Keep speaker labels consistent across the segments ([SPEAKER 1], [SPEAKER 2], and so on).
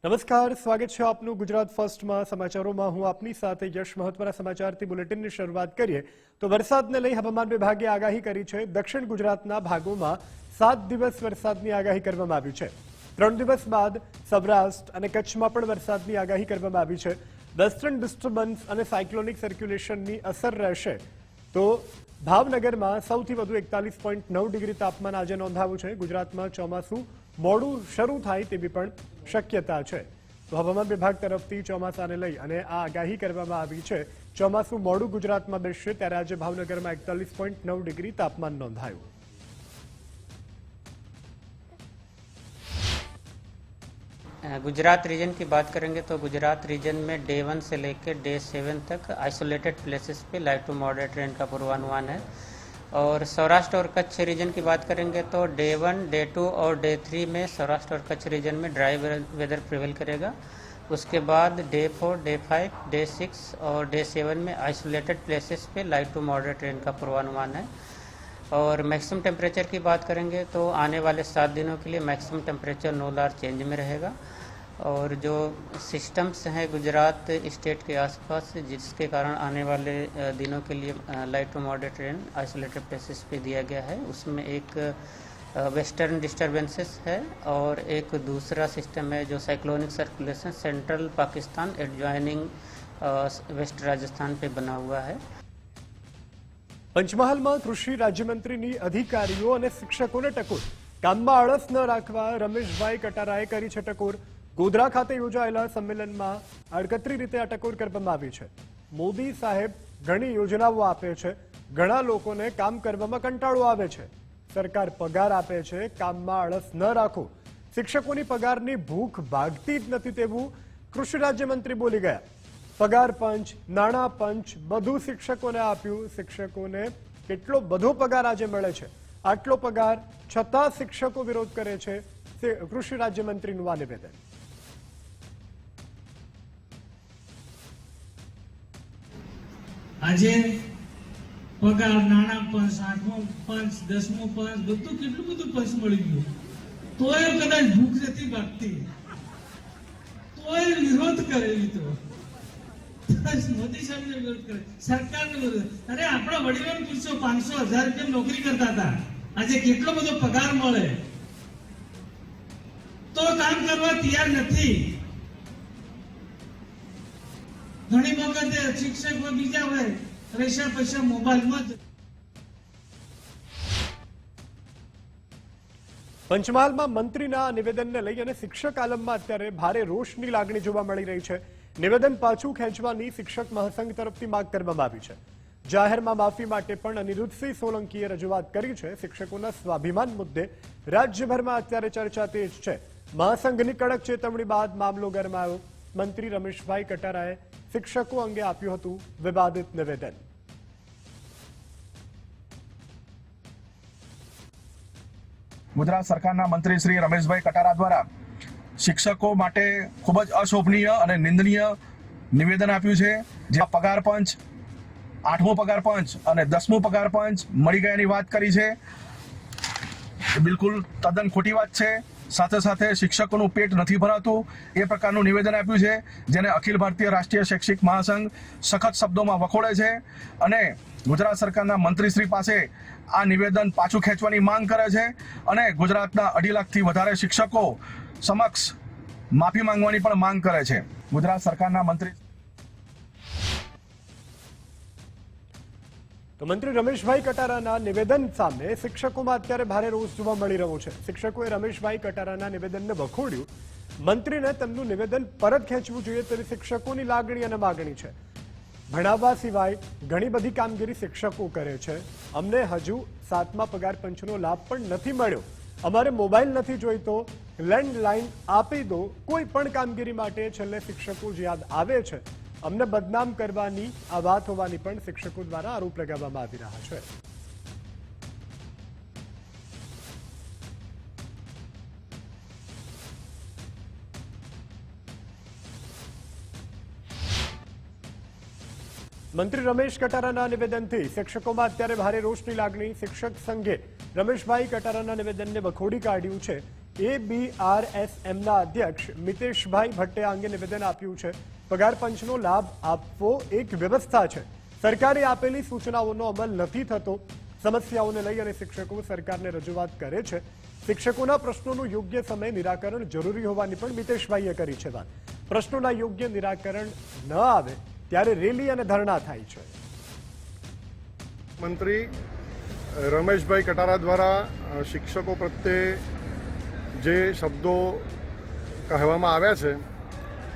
[SPEAKER 1] નમસ્કાર, સ્વાગત છે આપનું ગુજરાત ફર્સ્ટમાં સમાચારોમાં। હું આપની સાથે યશ। મહત્વના સમાચારથી બુલેટિનની શરૂઆત કરીએ તો વરસાદને લઈ હવામાન વિભાગે આગાહી કરી છે। દક્ષિણ ગુજરાતના ભાગોમાં 7 દિવસ વરસાદની આગાહી કરવામાં આવી છે। 3 દિવસ બાદ સૌરાષ્ટ્ર અને કચ્છમાં પણ વરસાદની આગાહી કરવામાં આવી છે। વેસ્ટર્ન ડિસ્ટર્બન્સ અને સાયક્લોનિક સર્ક્યુલેશનની અસર રહેશે તો ભાવનગરમાં સૌથી વધુ 41.9 ડિગ્રી તાપમાન આજે નોંધાયું છે। ગુજરાતમાં ચોમાસું મોડું શરૂ થાય તેવી પણ શક્યતા છે। તો હવામાન વિભાગ તરફથી ચોમાસાને લઈ અને આ આગાહી કરવામાં આવી છે। ચોમાસું મોડું ગુજરાતમાં બેસશે ત્યારે આજે ભાવનગરમાં 41.9 डिग्री तापमान नोंधाયું।
[SPEAKER 2] गुजरात रीजन की बात करेंगे तो गुजरात रीजन में डे 1 से लेकर डे 7 तक आइसोलेटेड प्लेसेस पे लाइट टू मॉडरेट रेन का पूर्वानुमान है। और सौराष्ट्र और कच्छ रीजन की बात करेंगे तो डे 1, डे 2 और डे 3 में सौराष्ट्र और कच्छ रीजन में ड्राई वेदर प्रिवेल करेगा। उसके बाद डे 4, डे 5, डे 6 और डे 7 में आइसोलेटेड प्लेसेस पे लाइट टू मॉडरेट रेन का पूर्वानुमान है। और मैक्सिमम टेम्परेचर की बात करेंगे तो आने वाले 7 दिनों के लिए maximum temperature no large change में रहेगा। और जो सिस्टम्स हैं गुजरात स्टेट के आसपास जिसके कारण आने वाले दिनों के लिए light to moderate rain isolated places पे दिया गया है, उसमें एक वेस्टर्न डिस्टर्बेंसेस है और एक दूसरा सिस्टम है जो cyclonic circulation central Pakistan adjoining west Rajasthan पे बना हुआ है।
[SPEAKER 1] પંચમહાલમાં કૃષિ રાજ્યમંત્રીની અધિકારીઓ અને શિક્ષકોને ટકોર। કામમાં આળસ ન રાખવા રમેશભાઈ કટારાએ કરી છે ટકોર। ગોધરા ખાતે યોજાયેલા સંમેલનમાં આડકતરી રીતે આ ટકોર કરવામાં આવી છે। મોદી સાહેબ ઘણી યોજનાઓ આપે છે, ઘણા લોકોને કામ કરવામાં કંટાળો આવે છે। સરકાર પગાર આપે છે, કામમાં આળસ ન રાખો। શિક્ષકોની પગારની ભૂખ ભાગતી જ નથી તેવું કૃષિ રાજ્યમંત્રી બોલી ગયા। પગાર પંચ, નાણાં પંચ બધું શિક્ષકોને આપ્યું। શિક્ષકોને કેટલો બધો પગાર આજે મળે છે, આટલો પગાર છતાં શિક્ષકો વિરોધ કરે છે। કૃષિ રાજ્યમંત્રીનું આ નિવેદન।
[SPEAKER 3] આજે પગાર, નાણાં પંચ, 8મો પંચ, 10મો પંચ બધું કેટલું બધું પંચ મળી ગયું, તોય કદાચ ભૂખ નથી ભાગતી, તોય વિરોધ કરે। તો મોદી સાહેબને વિરોધ કરે, સરકારને વિરોધ। અરે આપણા વડીલોને પૂછો, 500-1000 રૂપિયા નોકરી કરતા હતા, આજે કેટલો બધો પગાર મળે, તો કામ કરવા તૈયાર નથી। ઘણી વખતે શિક્ષકો બીજા હોય, પૈસા મોબાઈલમાં જ।
[SPEAKER 1] પંચમહાલમાં મંત્રીના નિવેદનને લઈ અને શિક્ષક આલમમાં અત્યારે ભારે રોષની લાગણી જોવા મળી રહી છે। નિવેદન પાછું ખેંચવાની શિક્ષક મહાસંઘ તરફથી માંગ કરવામાં આવી છે। જાહેરમાં માફી માટે પણ અનિરુદ્ધસિંહ સોલંકીએ રજૂઆત કરી છે। શિક્ષકોના સ્વાભિમાન મુદ્દે રાજ્યભરમાં અત્યારે ચર્ચા તેજ છે। મહાસંઘની કડક ચેતવણી બાદ મામલો ગરમાયો। મંત્રી રમેશભાઈ કટારાએ શિક્ષકો અંગે આપ્યું હતું વિવાદિત નિવેદન।
[SPEAKER 4] ગુજરાત સરકારના મંત્રી શ્રી રમેશભાઈ કટારા દ્વારા શિક્ષકો માટે ખૂબ જ અશોભનીય અને નિંદનીય નિવેદન આપ્યું છે। જે પગાર પંચ, 8મો પગાર પંચ અને 10મો પગાર પંચ મળી ગયાની વાત કરી છે, બિલકુલ તદ્દન ખોટી વાત છે। સાથે સાથે શિક્ષકોનું પેટ નથી ભરાતું એ પ્રકારનું નિવેદન આપ્યું છે, જેને અખિલ ભારતીય રાષ્ટ્રીય શૈક્ષિક મહાસંઘ સખત શબ્દોમાં વખોડે છે અને ગુજરાત સરકારના મંત્રીશ્રી પાસે આ નિવેદન પાછું ખેંચવાની માંગ કરે છે અને ગુજરાતના 2.5 લાખથી વધારે શિક્ષકો સમક્ષ માફી માંગવાની પણ માંગ કરે છે। ગુજરાત સરકારના મંત્રી
[SPEAKER 1] તો મંત્રી રમેશભાઈ કટારાના નિવેદન સામે શિક્ષકોમાં અત્યારે ભારે રોષ જોવા મળી રહ્યો છે। શિક્ષકોએ રમેશભાઈ કટારાના નિવેદનને વખોડ્યું। મંત્રીને તેમનું નિવેદન પરત ખેંચવું જોઈએ તેવી શિક્ષકોની લાગણી અને માગણી છે। ભણાવવા સિવાય ઘણી બધી કામગીરી શિક્ષકો કરે છે। અમને હજુ 7મા પગાર પંચનો લાભ પણ નથી મળ્યો। અમારે મોબાઈલ નથી જોઈતો, લેન્ડલાઇન આપી દો। કોઈ પણ કામગીરી માટે છેલ્લે શિક્ષકો જ યાદ આવે છે। અમને બદનામ કરવાની આ વાત હોવાની પણ શિક્ષકો દ્વારા આરોપ લગાવવામાં આવી રહ્યા છે। મંત્રી રમેશ કટારાના નિવેદનથી શિક્ષકોમાં અત્યારે ભારે રોષની લાગણી। શિક્ષક સંઘે રમેશભાઈ કટારાના નિવેદનને વખોડી કાઢ્યું છે। ABRSMના અધ્યક્ષ મિતેશભાઈ ભટ્ટે આ અંગે નિવેદન આપ્યું છે. પગાર પંચનો લાભ આપવો એક વ્યવસ્થા છે. સરકારે આપેલી સૂચનાઓનો અમલ નથી થતો. સમસ્યાઓને લઈ અને શિક્ષકો સરકારને રજૂઆત કરે છે. શિક્ષકોના પ્રશ્નોનું યોગ્ય સમયે નિરાકરણ જરૂરી હોવાની પણ મિતેશભાઈએ કરી છે વાત. પ્રશ્નોના યોગ્ય નિરાકરણ ન આવે ત્યારે રેલી અને ધરણા થાય છે.
[SPEAKER 5] મંત્રી રમેશભાઈ કટારા દ્વારા શિક્ષકો પ્રત્યે જે શબ્દો કહેવામાં આવ્યા છે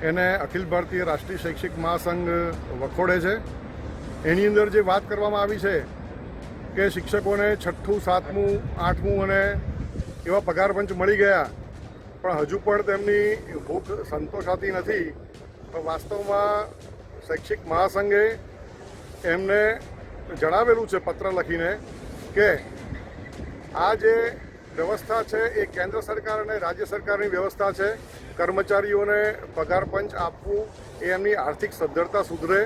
[SPEAKER 5] એને અખિલ ભારતીય રાષ્ટ્રીય શૈક્ષિક મહાસંઘ વખોડે છે. એની અંદર જે વાત કરવામાં આવી છે કે શિક્ષકોને 6ઠું 7મું 8મું અને એવા પગાર પંચ મળી ગયા પણ હજુ પણ તેમની ભૂખ સંતોષાતી નથી. તો વાસ્તવમાં શૈક્ષિક મહાસંઘે એમને જણાવેલું છે પત્ર લખીને કે આ જે વ્યવસ્થા છે એ કેન્દ્ર સરકાર અને રાજ્ય સરકારની વ્યવસ્થા છે. કર્મચારીઓને પગાર પંચ આપવું એ એમની આર્થિક સદ્ધરતા સુધરે,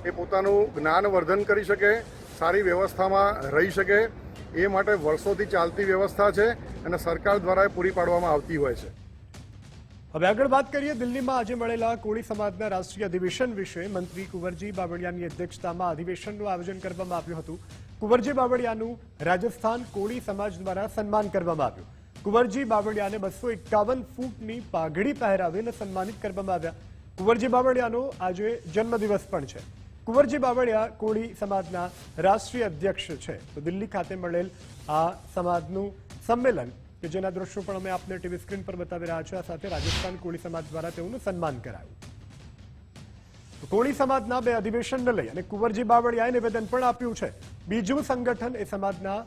[SPEAKER 5] એ પોતાનું જ્ઞાનવર્ધન કરી શકે, સારી વ્યવસ્થામાં રહી શકે, એ માટે વર્ષોથી ચાલતી વ્યવસ્થા છે અને સરકાર દ્વારા એ પૂરી પાડવામાં આવતી હોય છે.
[SPEAKER 1] હવે આગળ વાત કરીએ દિલ્હીમાં આજે મળેલા કોળી સમાજના રાષ્ટ્રીય અધિવેશન વિશે. મંત્રી કુંવરજી બાવળિયાની અધ્યક્ષતામાં અધિવેશનનું આયોજન કરવામાં આવ્યું હતું. કુંવરજી બાવળિયાનું રાજસ્થાન કોળી સમાજ દ્વારા સન્માન કરવામાં આવ્યું. કુંવરજી બાવળિયાને 251 ફૂટની પાઘડી પહેરાવીને સન્માનિત કરવામાં આવ્યા. કુંવરજી બાવળિયાનો આજે જન્મદિવસ પણ છે. કુંવરજી બાવળિયા કોળી સમાજના રાષ્ટ્રીય અધ્યક્ષ છે. તો દિલ્હી ખાતે મળેલ આ સમાજનું સંમેલન કે જેના દ્રશ્યો પણ અમે આપને ટીવી સ્ક્રીન પર બતાવી રહ્યા છે. આ સાથે રાજસ્થાન કોળી સમાજ દ્વારા તેઓનું સન્માન કરાયું. કોળી સમાજના 2 અધિવેશનને લઈ અને કુંવરજી બાવળિયાએ નિવેદન પણ આપ્યું છે. બીજું સંગઠન એ સમાજના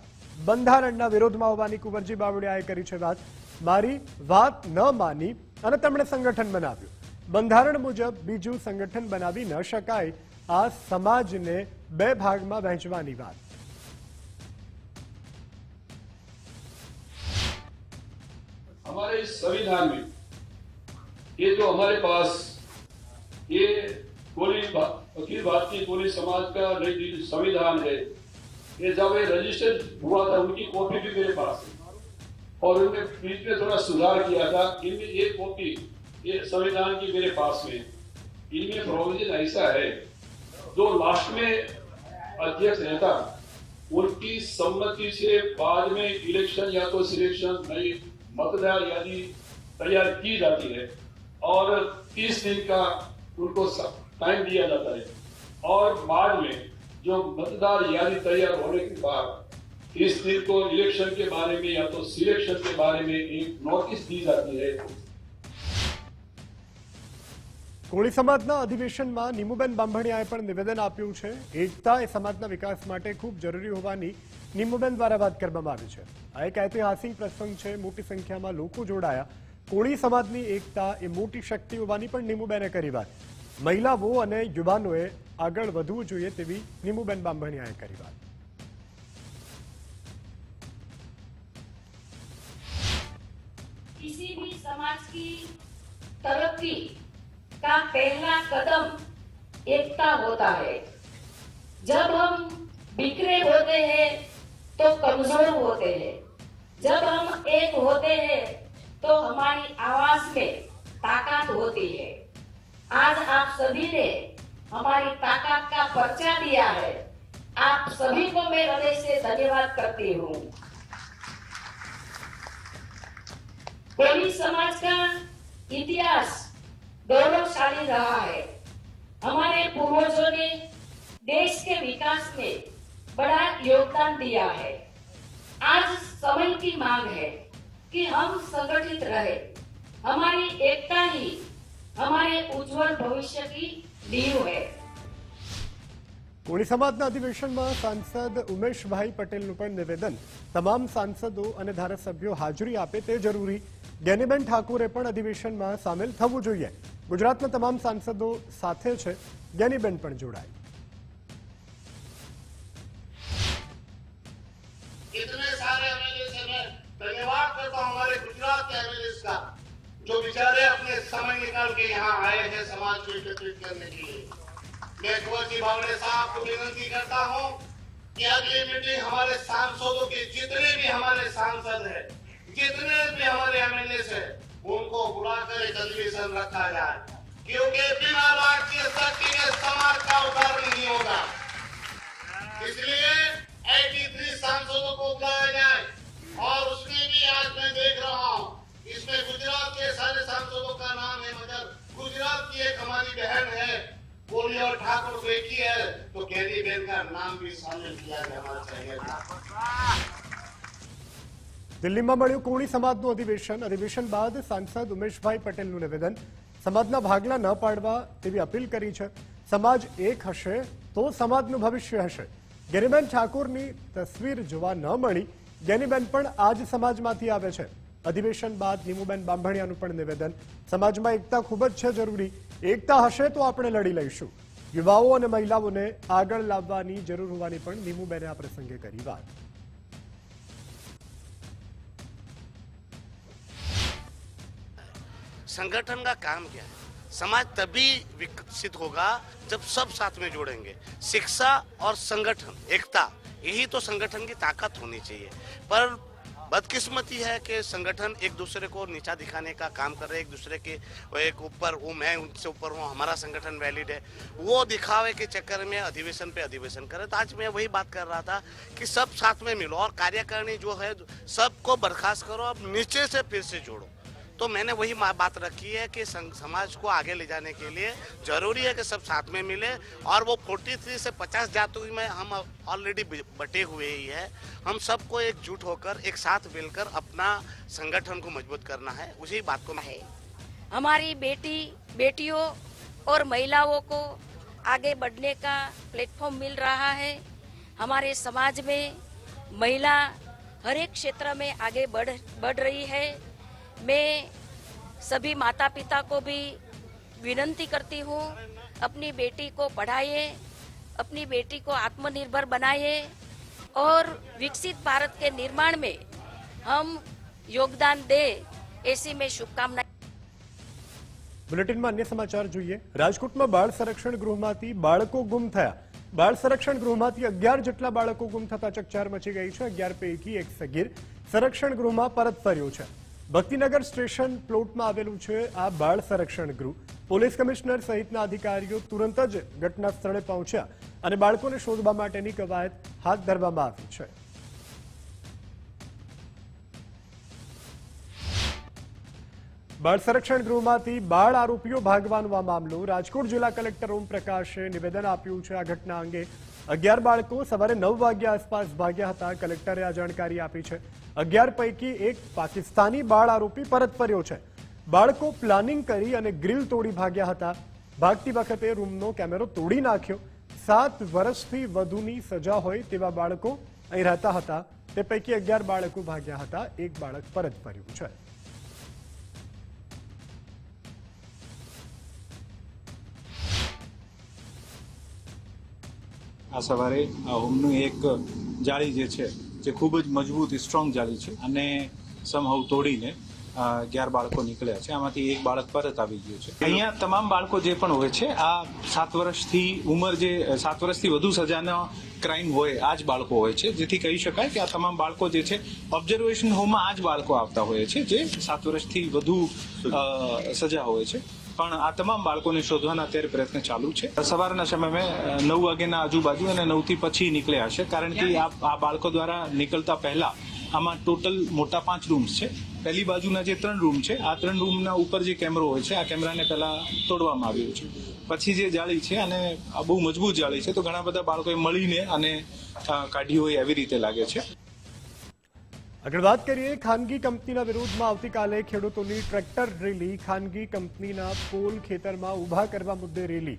[SPEAKER 1] બંધારણના વિરોધમાં હોવાની કુંવરજી બાવળિયાએ કરી છે વાત. મારી વાત ન માની અને તેમણે સંગઠન બનાવ્યું. બંધારણ મુજબ બીજું સંગઠન બનાવી ન શકાય. આ સમાજને 2 ભાગમાં વહેંચવાની વાત.
[SPEAKER 6] हमारे इस संविधान में ये जो हमारे पास ये अखिल भारतीय कोली समाज का संविधान है, ये जब ये रजिस्टर्ड हुआ था उनकी कॉपी भी मेरे पास है और उनने बीच में थोड़ा सुधार किया था. इनमें एक कॉपी ये संविधान की मेरे पास में, इनमें प्रोविजन ऐसा है जो लास्ट में अध्यक्ष रहता उनकी सम्मति से बाद में इलेक्शन या तो सिलेक्शन नई मतदार यादी तैयार की जाती है और 30 दिन का उनको टाइम दिया जाता है और बाद में जो मतदार यादी तैयार होने के बाद 30 दिन को इलेक्शन के बारे में या तो सिलेक्शन के बारे में एक नोटिस दी जाती है.
[SPEAKER 1] કોળી સમાજના અધિવેશનમાં નીમુબેન બાંભણિયાએ પણ નિવેદન આપ્યું છે. એકતા એ સમાજના વિકાસ માટે ખૂબ જરૂરી હોવાની નીમુબેન દ્વારા વાત કરવામાં આવી છે. આ એક ઐતિહાસિક પ્રસંગ છે. મોટી સંખ્યામાં લોકો જોડાયા. કોળી સમાજની એકતા એ મોટી શક્તિ હોવાની પણ નીમુબેને કરી વાત. મહિલાઓ અને યુવાનોએ આગળ વધવું જોઈએ તેવી નીમુબેન બાંભણિયાએ કરી વાત.
[SPEAKER 7] किसी भी समाज की तरक्की का पहला कदम एकता होता है. जब हम बिखरे होते हैं तो कमजोर होते हैं. जब हम एक होते हैं तो हमारी आवाज में ताकत होती है. आज आप सभी ने हमारी ताकत का परिचय दिया है. आप सभी को मैं हृदय से धन्यवाद करती हूँ. कोली समाज का इतिहास गौरवशाली रहा है. हमारे पूर्वजों ने देश के विकास में बड़ा योगदान दिया है. आज समय की मांग है कि हम संगठित रहे. हमारी एकता ही हमारे उज्जवल भविष्य की नींव है.
[SPEAKER 1] કોળી સમાજના અધિવેશનમાં સાંસદ ઉમેશભાઈ પટેલનું પણ નિવેદન. તમામ સાંસદો અને ધારાસભ્યો હાજરી આપે તે જરૂરી. જ્ઞાનીબેન ઠાકોરે પણ અધિવેશનમાં સામેલ થવું જોઈએ. ગુજરાતના તમામ સાંસદો સાથે છે. જ્ઞાનીબેન પણ જોડાય.
[SPEAKER 8] इतने सारे एमएलए से मैं धन्यवाद करता हूँ हमारे गुजरात के एमएलए का, जो बेचारे अपने समय निकाल के यहाँ आए हैं समाज को एकत्रित करने के लिए. मैं कुंवरजी बावड़िया साहब को विनती करता हूँ कि अगली मीटिंग हमारे सांसदों के जितने भी हमारे सांसद हैं, जितने भी हमारे एमएलए है उनको बुलाकर एक अधिवेशन रखा जाए, क्योंकि बिना भारतीय शक्ति के समाज का उद्धार नहीं होगा। इसलिए 83 सांसदों को बुलाया जाए, और उसमें भी आज मैं देख रहा हूँ इसमें गुजरात के सारे सांसदों का नाम है, मगर गुजरात की एक हमारी बहन है कोली और ठाकुर बेटी है, तो केरी बेन का नाम भी शामिल किया जाना चाहिए था।
[SPEAKER 1] દિલ્હીમાં મળ્યું કોળી સમાજનું અધિવેશન બાદ સાંસદ ઉમેશભાઈ પટેલનું નિવેદન, સમાજના ભાગલા ન પાડવા તેવી અપીલ કરી છે। સમાજ એક હશે તો સમાજનું ભવિષ્ય હશે। જ્ઞાનીબેન ઠાકોરની તસવીર જોવા ન મળી, જ્ઞાનીબેન પણ આ જ સમાજમાંથી આવે છે। અધિવેશન બાદ નીમુબેન બાંભણિયાનું પણ નિવેદન, સમાજમાં એકતા ખૂબ જ છે જરૂરી, એકતા હશે તો આપણે લડી લઈશું। યુવાઓ અને મહિલાઓને આગળ લાવવાની જરૂર હોવાની પણ નીમુબેને આ પ્રસંગે કરી વાત।
[SPEAKER 8] संगठन का काम क्या है? समाज तभी विकसित होगा जब सब साथ में जुड़ेंगे। शिक्षा और संगठन, एकता, यही तो संगठन की ताकत होनी चाहिए। पर बदकिस्मती है कि संगठन एक दूसरे को नीचा दिखाने का काम कर रहे हैं, एक दूसरे के एक ऊपर वो मैं उनसे ऊपर हूँ, हमारा संगठन वैलिड है, वो दिखावे के चक्कर में अधिवेशन पे अधिवेशन करे। तो आज मैं वही बात कर रहा था कि सब साथ में मिलो और कार्यकारिणी जो है सबको बर्खास्त करो, अब नीचे से फिर से जोड़ो। तो मैंने वही बात रखी है कि समाज को आगे ले जाने के लिए जरूरी है कि सब साथ में मिले, और वो 43 से 50 जातों में हम ऑलरेडी बटे हुए ही है। हम सबको एकजुट होकर एक साथ मिलकर अपना संगठन को मजबूत करना है, उसी बात को
[SPEAKER 7] है। हमारी बेटियों और महिलाओं को आगे बढ़ने का प्लेटफॉर्म मिल रहा है। हमारे समाज में महिला हर एक क्षेत्र में आगे बढ़ रही है। मैं सभी माता पिता को भी विनती करती हूँ, अपनी बेटी को पढ़ाइए, अपनी बेटी को आत्मनिर्भर बनाइए और विकसित भारत के निर्माण में हम योगदान दें, ऐसी मैं शुभकामनाएं।
[SPEAKER 1] બુલેટિનમાં અન્ય સમાચાર જોઈએ। રાજકોટમાં બાળ સંરક્ષણ ગૃહમાંથી બાળકો ગુમ થયા। બાળ સંરક્ષણ ગૃહમાંથી 11 જેટલા બાળકો ગુમ થતા ચકચાર મચી ગઈ છે। 11 પૈકી એક સગીર સંરક્ષણ ગૃહમાં પરત ફર્યો છે। ભક્તિનગર સ્ટેશન પ્લોટમાં આવેલું છે આ બાળ સંરક્ષણ ગૃહ। પોલીસ કમિશનર સહિતના અધિકારીઓ તુરંત જ ઘટના સ્થળે પહોંચ્યા અને બાળકોને શોધવા માટેની કવાયત હાથ ધરવામાં આવી છે। બાળ સંરક્ષણ ગૃહમાંથી બાળ આરોપીઓ ભાગવાનો આ મામલો। રાજકોટ જિલ્લા કલેક્ટર ઓમ પ્રકાશે નિવેદન આપ્યું છે। આ ઘટના અંગે 11 બાળકો સવારે 9 વાગ્યા આસપાસ ભાગ્યા હતા। કલેક્ટરે આ જાણકારી આપી છે। 11 પૈકી એક પાકિસ્તાની બાળ આરોપી પરત ફર્યો છે। બાળકો પ્લાનિંગ કરી અને ગ્રીલ તોડી ભાગ્યા હતા। ભાગતી વખતે રૂમનો કેમેરો તોડી નાખ્યો। 7 વર્ષથી વધુની સજા હોય તેવા બાળકો અહીં રહેતા હતા। તે પૈકી 11 બાળકો ભાગ્યા હતા। એક બાળક પરત ફર્યું છે।
[SPEAKER 9] આ સવારે આ હોમનું એક જાળી જે છે જે ખૂબ જ મજબૂત સ્ટ્રોંગ જાળી છે અને સમહાઉ તોડીને 11 બાળકો નીકળ્યા છે। આમાંથી એક બાળક પરત આવી ગયું છે। અહીંયા તમામ બાળકો જે પણ હોય છે આ 7 વર્ષથી ઉંમર જે 7 વર્ષથી વધુ સજાનો ક્રાઇમ હોય આ જ બાળકો હોય છે, જેથી કહી શકાય કે આ તમામ બાળકો જે છે ઓબ્ઝર્વેશન હોમમાં આ જ બાળકો આવતા હોય છે જે 7 વર્ષથી વધુ સજા હોય છે। પણ આ તમામ બાળકોને શોધવાના અત્યારે પ્રયત્ન ચાલુ છે। સવારના સમયમાં 9 વાગ્યાના આજુબાજુ અને 9 થી પછી નીકળ્યા હશે, કારણ કે આ બાળકો દ્વારા નીકળતા પહેલા આમાં ટોટલ મોટા 5 રૂમ્સ છે। પહેલી બાજુના જે 3 રૂમ છે આ 3 રૂમના ઉપર જે કેમેરો હોય છે આ કેમેરાને પહેલા તોડવામાં આવ્યો છે। પછી જે જાળી છે અને આ બહુ મજબૂત જાળી છે, તો ઘણા બધા બાળકોએ મળીને અને કાઢી હોય એવી રીતે લાગે છે।
[SPEAKER 1] આગળ વાત કરીએ ખાનગી કંપનીના વિરોધમાં આવતીકાલે ખેડૂતોની ટ્રેક્ટર રેલી। ખાનગી કંપનીના પોલ ખેતરમાં ઊભા કરવા મુદ્દે રેલી।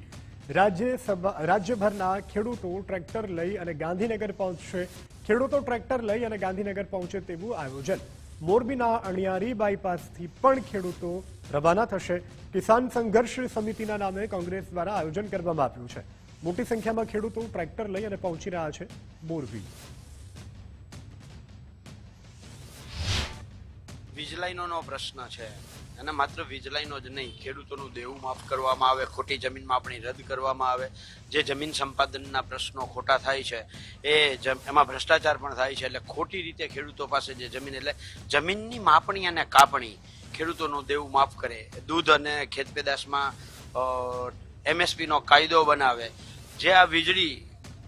[SPEAKER 1] રાજ્યભરના ખેડૂતો ટ્રેક્ટર લઈ અને ગાંધીનગર પહોંચશે। ખેડૂતો ટ્રેક્ટર લઈ અને ગાંધીનગર પહોંચે તેવું આયોજન। મોરબીના અણિયારી બાયપાસથી પણ ખેડૂતો રવાના થશે। કિસાન સંઘર્ષ સમિતિના નામે કોંગ્રેસ દ્વારા આયોજન કરવામાં આવ્યું છે। મોટી સંખ્યામાં ખેડૂતો ટ્રેક્ટર લઈ અને પહોંચી રહ્યા છે મોરબી।
[SPEAKER 10] વીજ લાઈનોનો પ્રશ્ન છે, અને માત્ર વીજળાઈનો જ નહીં, ખેડૂતોનું દેવું માફ કરવામાં આવે, ખોટી જમીન માપણી રદ કરવામાં આવે, જે જમીન સંપાદનના પ્રશ્નો ખોટા થાય છે એમાં ભ્રષ્ટાચાર પણ થાય છે. એટલે ખોટી રીતે ખેડૂતો પાસે જે જમીન, એટલે જમીનની માપણી અને કાપણી, ખેડૂતોનું દેવું માફ કરે, દૂધ અને ખેત પેદાશમાં MSPનો કાયદો બનાવે, જે આ વીજળી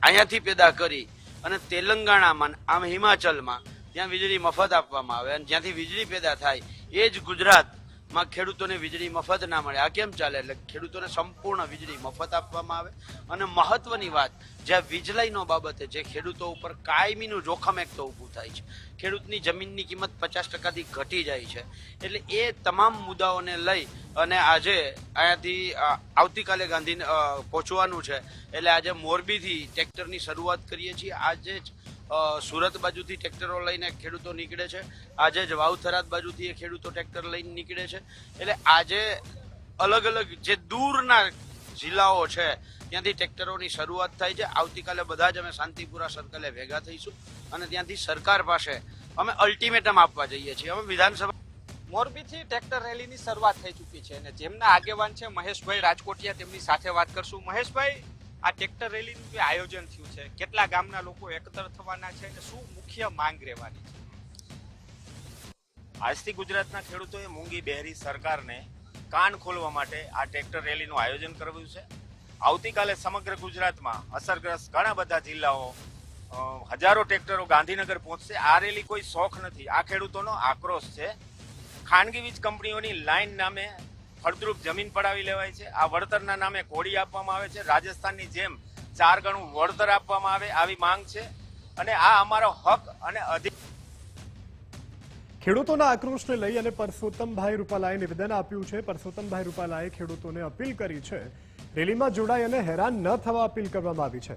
[SPEAKER 10] અહીંયાથી પેદા કરી અને તેલંગાણામાં, આમ હિમાચલમાં ત્યાં વીજળી મફત આપવામાં આવે, અને જ્યાંથી વીજળી પેદા થાય એ જ ગુજરાતમાં ખેડૂતોને વીજળી મફત ના મળે. આ કેમ ચાલે? એટલે ખેડૂતોને સંપૂર્ણ વીજળી મફત આપવામાં આવે. અને મહત્વની વાત, જ્યાં વીજળીનો બાબતે જે ખેડૂતો ઉપર કાયમીનું જોખમ એક તો ઊભું થાય છે, ખેડૂતની જમીનની કિંમત 50%થી ઘટી જાય છે. એટલે એ તમામ મુદ્દાઓને લઈ અને આજે અહીંયાથી આવતીકાલે ગાંધી પહોંચવાનું છે. એટલે આજે મોરબીથી ટ્રેક્ટરની શરૂઆત કરીએ છીએ. આજે જ સુરત બાજુથી ટ્રેક્ટરો લઈને ખેડૂતો નીકળે છે. આજે જ વાવથરાદ બાજુથી એ ખેડૂતો ટ્રેક્ટર લઈને નીકળે છે. એટલે આજે અલગ અલગ જે દૂરના જિલ્લાઓ છે ત્યાંથી ટ્રેક્ટરોની શરૂઆત થાય છે. આવતીકાલે બધા જ અમે શાંતિપુરા સર્કલે ભેગા થઈશું અને ત્યાંથી સરકાર પાસે અમે અલ્ટિમેટમ આપવા જઈએ છીએ. અમે વિધાનસભા
[SPEAKER 11] મોરબીથી ટ્રેક્ટર રેલીની શરૂઆત થઈ ચૂકી છે અને જેમના આગેવાન છે મહેશભાઈ રાજકોટિયા, તેમની સાથે વાત કરશું. મહેશભાઈ, આ ટ્રેક્ટર રેલીનું જે આયોજન થયું છે, કેટલા ગામના લોકો એકત્ર થવાના છે અને શું મુખ્ય માંગ રહેવાની છે?
[SPEAKER 12] આજથી ગુજરાતના ખેડૂતોએ મૂંગી બહેરી સરકારને કાન ખોલવા માટે આ ટ્રેક્ટર રેલીનું આયોજન કર્યું છે. આવતીકાલે સમગ્ર ગુજરાતમાં અસરગ્રસ્ત ઘણા બધા જિલ્લાઓ, હજારો ટ્રેક્ટરો ગાંધીનગર પહોંચશે. આ રેલી કોઈ શોખ નથી, આ ખેડૂતોનો આક્રોશ છે. ખાનગી વીજ કંપનીઓની લાઈન નામે ફળદ્રુપ જમીન પડાવી લેવાય છે. આ વળતરના નામે કોડી આપવામાં આવે છે. રાજસ્થાનની જેમ 4 ગણું વળતર આપવામાં આવે, આવી માંગ છે. અને આ અમારો હક અને અધિકાર.
[SPEAKER 1] ખેડૂતોના આક્રોશને લઈ અને પરસોત્તમભાઈ રૂપાલાએ નિવેદન આપ્યું છે. પરસોત્તમભાઈ રૂપાલાએ ખેડૂતોને અપીલ કરી છે, રેલીમાં જોડાઈ અને હેરાન ન થવા અપીલ કરવામાં આવી છે.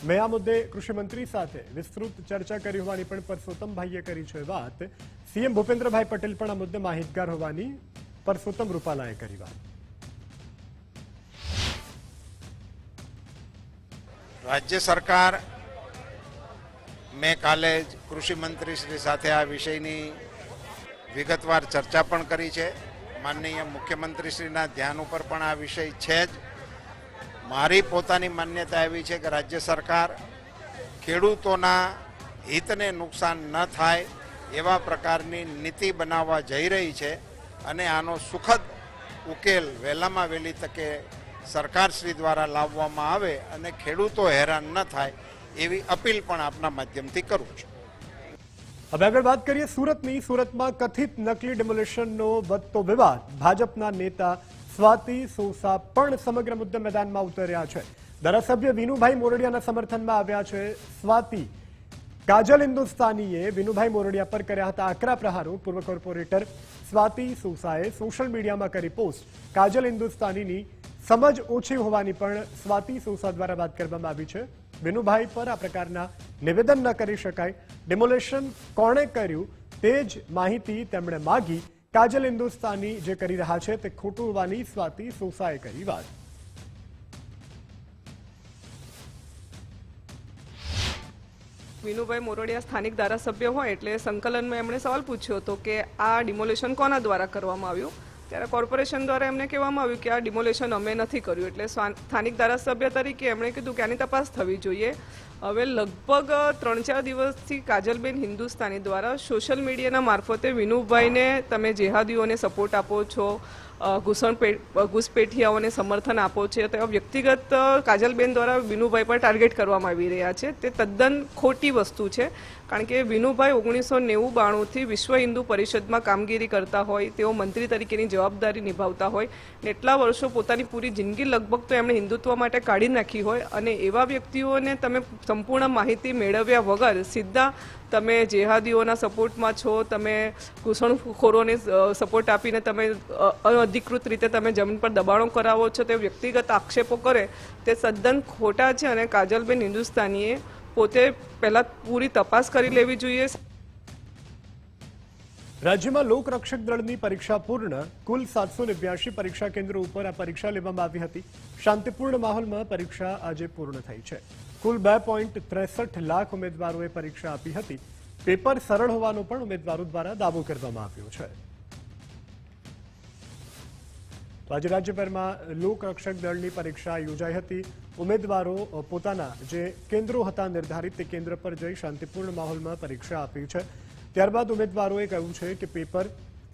[SPEAKER 1] મેં આ મુદ્દે કૃષિમંત્રી સાથે વિસ્તૃત ચર્ચા કરી હોવાની પણ પરસોત્તમભાઈએ કરી છે વાત. સીએમ ભૂપેન્દ્રભાઈ પટેલ પણ આ મુદ્દે માહિતગાર હોવાની પરસોત્તમ રૂપાલાએ કરી વાત.
[SPEAKER 13] રાજ્ય સરકાર, મેં કાલે જ કૃષિ મંત્રી શ્રી સાથે આ વિષયની વિગતવાર ચર્ચા પણ કરી છે. માનનીય મુખ્યમંત્રીશ્રીના ધ્યાન ઉપર પણ આ વિષય છે જ. મારી પોતાની માન્યતા એવી છે કે રાજ્ય સરકાર ખેડૂતોના હિતને નુકસાન ન થાય એવા પ્રકારની નીતિ બનાવવા જઈ રહી છે અને આનો સુખદ ઉકેલ વહેલામાં વહેલી તકે સરકારશ્રી દ્વારા લાવવામાં આવે અને ખેડૂતો હેરાન ન થાય એવી અપીલ પણ આપના માધ્યમથી કરું છું.
[SPEAKER 1] હવે આગળ વાત કરીએ સુરતની. સુરતમાં કથિત નકલી ડેમોલેશનનો વધતો વિવાદ. ભાજપના નેતા સ્વાતિ સોસા પણ સમગ્ર મુદ્દે મેદાનમાં ઉતર્યા છે. ધારાસભ્ય વિનુભાઈ મોરડિયાના સમર્થનમાં આવ્યા છે. સ્વાતિ કાજલ હિન્દુસ્તાનીએ વિનુભાઈ મોરડિયા પર કર્યા હતા આકરા પ્રહારો. પૂર્વ કોર્પોરેટર સ્વાતિ સોસાએ સોશિયલ મીડિયામાં કરી પોસ્ટ. કાજલ હિન્દુસ્તાનીની સમજ ઓછી હોવાની પણ સ્વાતિ સોસા દ્વારા વાત કરવામાં આવી છે. વિનુભાઈ પર આ પ્રકારના નિવેદન ન કરી શકાય. ડેમોલેશન કોણે કર્યું તે જ માહિતી તેમણે માગી. કાજલ હિન્દુસ્તાની જે કરી રહ્યા છે તે ખોટું હોવાની સ્વાતિ સોસાએ કરી વાત.
[SPEAKER 14] વિનુભાઈ મોરડિયા સ્થાનિક ધારાસભ્ય હોય એટલે સંકલનમાં એમણે સવાલ પૂછ્યો હતો કે આ ડિમોલેશન કોના દ્વારા કરવામાં આવ્યું. ત્યારે કોર્પોરેશન દ્વારા એમને કહેવામાં આવ્યું કે આ ડિમોલેશન અમે નથી કર્યું. એટલે સ્થાનિક ધારાસભ્ય તરીકે એમણે કીધું કે આની તપાસ થવી જોઈએ. હવે લગભગ 3-4 દિવસથી કાજલબેન હિન્દુસ્તાની દ્વારા સોશિયલ મીડિયાના મારફતે વિનુભાઈને તમે જેહાદીઓને સપોર્ટ આપો છો, ઘૂસપેઠિયાઓને સમર્થન આપો છે, તેવા વ્યક્તિગત કાજલબેન દ્વારા વિનુભાઈ પર ટાર્ગેટ કરવામાં આવી રહ્યા છે. તે તદ્દન ખોટી વસ્તુ છે. કારણ કે વિનુભાઈ 1990-92થી વિશ્વ હિન્દુ પરિષદમાં કામગીરી કરતા હોય, તેઓ મંત્રી તરીકેની જવાબદારી નિભાવતા હોય ને એટલા વર્ષો પોતાની પૂરી જિંદગી લગભગ તો એમણે હિન્દુત્વ માટે કાઢી નાખી હોય અને એવા વ્યક્તિઓને તમે સંપૂર્ણ માહિતી મેળવ્યા વગર સીધા તમે જેહાદીઓના સપોર્ટમાં છો, તમે ઘૂસણખોરોને સપોર્ટ આપીને તમે અનધિકૃત રીતે તમે જમીન પર દબાણો કરાવો છો, તે વ્યક્તિગત આક્ષેપો કરે તે તદ્દન ખોટા છે. અને કાજલબેન હિન્દુસ્તાનીએ પોતે પહેલા પૂરી તપાસ કરી લેવી જોઈએ.
[SPEAKER 1] રાજ્યમાં લોકરક્ષક દળની પરીક્ષા પૂર્ણ. કુલ 789 પરીક્ષા કેન્દ્રો ઉપર આ પરીક્ષા લેવામાં આવી હતી. શાંતિપૂર્ણ માહોલમાં પરીક્ષા આજે પૂર્ણ થઈ છે. કુલ 2.63 લાખ ઉમેદવારોએ પરીક્ષા આપી હતી. પેપર સરળ હોવાનો પણ ઉમેદવારો દ્વારા દાવો કરવામાં આવ્યો છે. તો આજે રાજ્યભરમાં લોકરક્ષક દળની પરીક્ષા યોજાઈ હતી. ઉમેદવારો પોતાના જે કેન્દ્રો હતા નિર્ધારિત તે કેન્દ્ર પર જઈ શાંતિપૂર્ણ માહોલમાં પરીક્ષા આપી છે. ત્યારબાદ ઉમેદવારોએ કહ્યું છે કે પેપર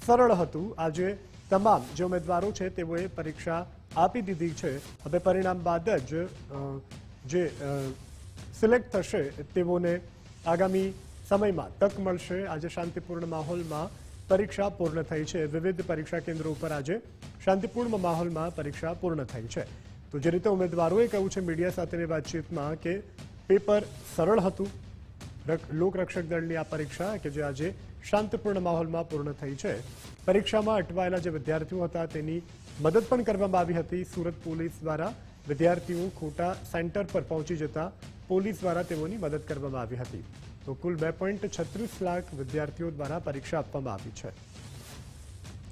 [SPEAKER 1] સરળ હતું. આજે તમામ જે ઉમેદવારો છે તેઓએ પરીક્ષા આપી દીધી છે. હવે પરિણામ બાદ જ જે સિલેક્ટ થશે તેઓને આગામી સમયમાં તક મળશે. આજે શાંતિપૂર્ણ માહોલમાં પરીક્ષા પૂર્ણ થઈ છે. વિવિધ પરીક્ષા કેન્દ્રો ઉપર આજે શાંતિપૂર્ણ માહોલમાં પરીક્ષા પૂર્ણ થઈ છે. તો જે રીતે ઉમેદવારોએ કહ્યું છે મીડિયા સાથેની વાતચીતમાં કે પેપર સરળ હતું. લોકરક્ષક દળની આ પરીક્ષા કે જે આજે શાંતિપૂર્ણ માહોલમાં પૂર્ણ થઈ છે. પરીક્ષામાં અટવાયેલા જે વિદ્યાર્થીઓ હતા તેની મદદ પણ કરવામાં આવી હતી. સુરત પોલીસ દ્વારા વિદ્યાર્થીઓ ખોટા સેન્ટર પર પહોંચી જતા પોલીસ દ્વારા તેઓની મદદ કરવામાં આવી હતી. તો કુલ 2.36 લાખ વિદ્યાર્થીઓ દ્વારા પરીક્ષા આપવામાં આવી છે.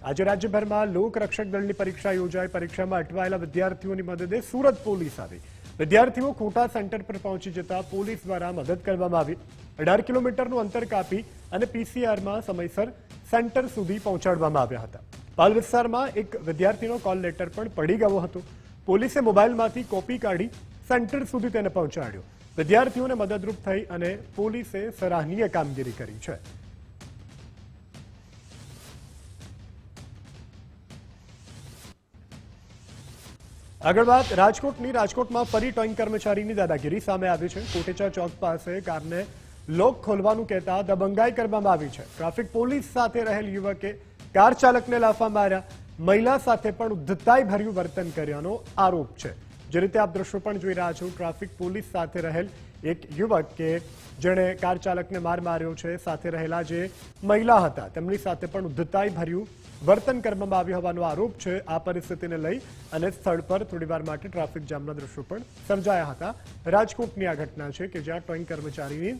[SPEAKER 1] આજે રાજ્યભરમાં લોકરક્ષક દળની પરીક્ષા યોજાઈ. પરીક્ષામાં અટવાયેલા વિદ્યાર્થીઓની મદદે સુરત પોલીસ આવી. વિદ્યાર્થીઓ ખોટા સેન્ટર પર પહોંચી જતા પોલીસ દ્વારા મદદ કરવામાં આવી. 18 કિલોમીટરનું અંતર કાપી અને પીસીઆરમાં સમયસર સેન્ટર સુધી પહોંચાડવામાં આવ્યા હતા. પાલ વિસ્તારમાં એક વિદ્યાર્થીનો કોલ લેટર પણ પડી ગયો હતો. પોલીસે મોબાઈલમાંથી કોપી કાઢી સેન્ટર સુધી તેને પહોંચાડ્યો. વિદ્યાર્થીઓને મદદરૂપ થઈ અને પોલીસે સરાહનીય કામગીરી કરી છે. આગળ વાત રાજકોટની. રાજકોટમાં ફરી ટોઈંગ કર્મચારીની દાદાગીરી સામે આવી છે. કોટેચા ચોક પાસે કારને લોક ખોલવાનું કહેતા દબંગાઈ કરવામાં આવી છે. ટ્રાફિક પોલીસ સાથે રહેલ યુવકે કાર ચાલકને લાફા માર્યા. મહિલા સાથે પણ ઉદ્ધતાઈ ભર્યું વર્તન કર્યાનો આરોપ છે. જે રીતે આપ દ્રશ્યો પણ જોઈ રહ્યા છો, ટ્રાફિક પોલીસ સાથે રહેલ એક યુવક કે જેણે કાર ચાલકને માર માર્યો છે, સાથે રહેલા જે મહિલા હતા તેમની સાથે પણ ઉદ્ધતાઈ ભર્યું વર્તન કરવામાં આવ્યું હોવાનો આરોપ છે. આ પરિસ્થિતિને લઈ અને સ્થળ પર થોડીવાર માટે ટ્રાફિક જામના દ્રશ્યો પણ સર્જાયા હતા. રાજકોટની આ ઘટના છે કે જ્યાં ટોઈંગ કર્મચારીની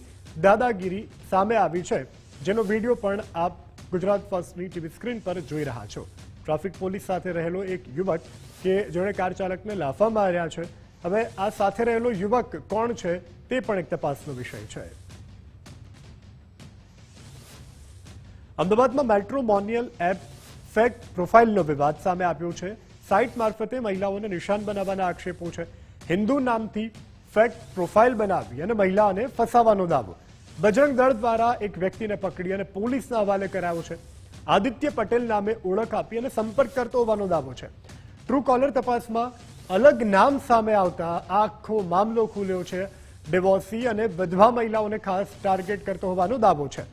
[SPEAKER 1] દાદાગીરી સામે આવી છે, જેનો વિડીયો પણ આપ ગુજરાત ફર્સ્ટની ટીવી સ્ક્રીન પર જોઈ રહ્યા છો. ટ્રાફિક પોલીસ સાથે રહેલો એક યુવક કે જેણે કાર ચાલકને લાફા માર્યા છે. હવે આ સાથે રહેલો યુવક કોણ છે તે પણ એક તપાસનો વિષય છે. અમદાવાદમાં મેટ્રોમોનિયલ એપ ફેક પ્રોફાઇલનો વિવાદ સામે આવ્યો છે. સાઇટ મારફતે મહિલાઓને નિશાન બનાવવાના આક્ષેપો છે. હિન્દુ નામથી ફેક પ્રોફાઇલ બનાવી અને મહિલાઓને ફસાવાનો દાવો. બજરંગ દળ દ્વારા એક વ્યક્તિને પકડી અને પોલીસના હવાલે કરાયો છે. આદિત્ય પટેલ નામે ઓળખ આપી અને સંપર્ક કરતો હોવાનો દાવો છે. ટ્રુ કોલર તપાસમાં અલગ નામ સામે આવતા આખો મામલો ખુલ્યો છે. ડિવોર્સી અને વિધવા મહિલાઓને ખાસ ટાર્ગેટ કરતો હોવાનો દાવો છે.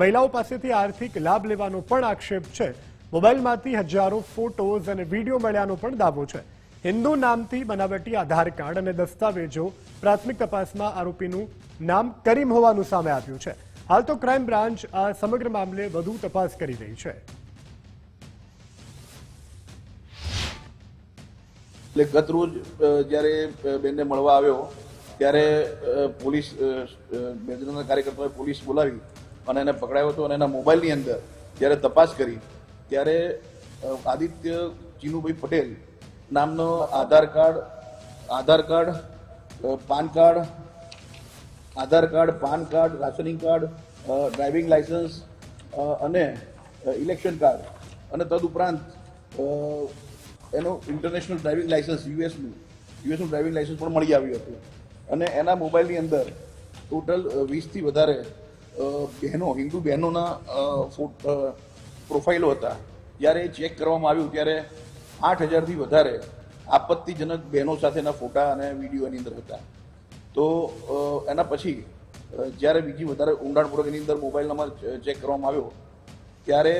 [SPEAKER 1] મહિલાઓ પાસેથી આર્થિક લાભ લેવાનો પણ આક્ષેપ છે. મોબાઈલમાંથી હજારો ફોટોઝ અને વિડીયો મળ્યાનો પણ દાવો છે. હિન્દુ નામથી બનાવટી આધાર કાર્ડ અને દસ્તાવેજો. પ્રાથમિક તપાસમાં આરોપીનું નામ કરીમ હોવાનું સામે આવ્યું છે. હાલ તો ક્રાઇમ બ્રાન્ચ આ સમગ્ર મામલે વધુ તપાસ કરી રહી છે.
[SPEAKER 15] એટલે ગત રોજ જ્યારે બેનને મળવા આવ્યો ત્યારે પોલીસ બેજરના કાર્યકર્તાઓએ પોલીસ બોલાવી અને એને પકડાયો હતો અને એના મોબાઈલની અંદર જ્યારે તપાસ કરી ત્યારે આદિત્ય ચીનુભાઈ પટેલ નામનો Aadhaar card, PAN card, rationing card, driving licence અને ઇલેક્શન કાર્ડ અને તદુપરાંત એનું ઇન્ટરનેશનલ ડ્રાઇવિંગ લાયસન્સ યુએસનું ડ્રાઇવિંગ લાયસન્સ પણ મળી આવ્યું હતું. અને એના મોબાઈલની અંદર ટોટલ 20થી વધારે હિન્દુ બહેનોના પ્રોફાઇલો હતા. જ્યારે ચેક કરવામાં આવ્યું ત્યારે 8,000થી વધારે આપત્તિજનક બહેનો સાથેના ફોટા અને વિડીયો એની અંદર હતા. તો એના પછી જ્યારે બીજી વધારે ઊંડાણપૂર્વક એની અંદર મોબાઈલ નંબર ચેક કરવામાં આવ્યો ત્યારે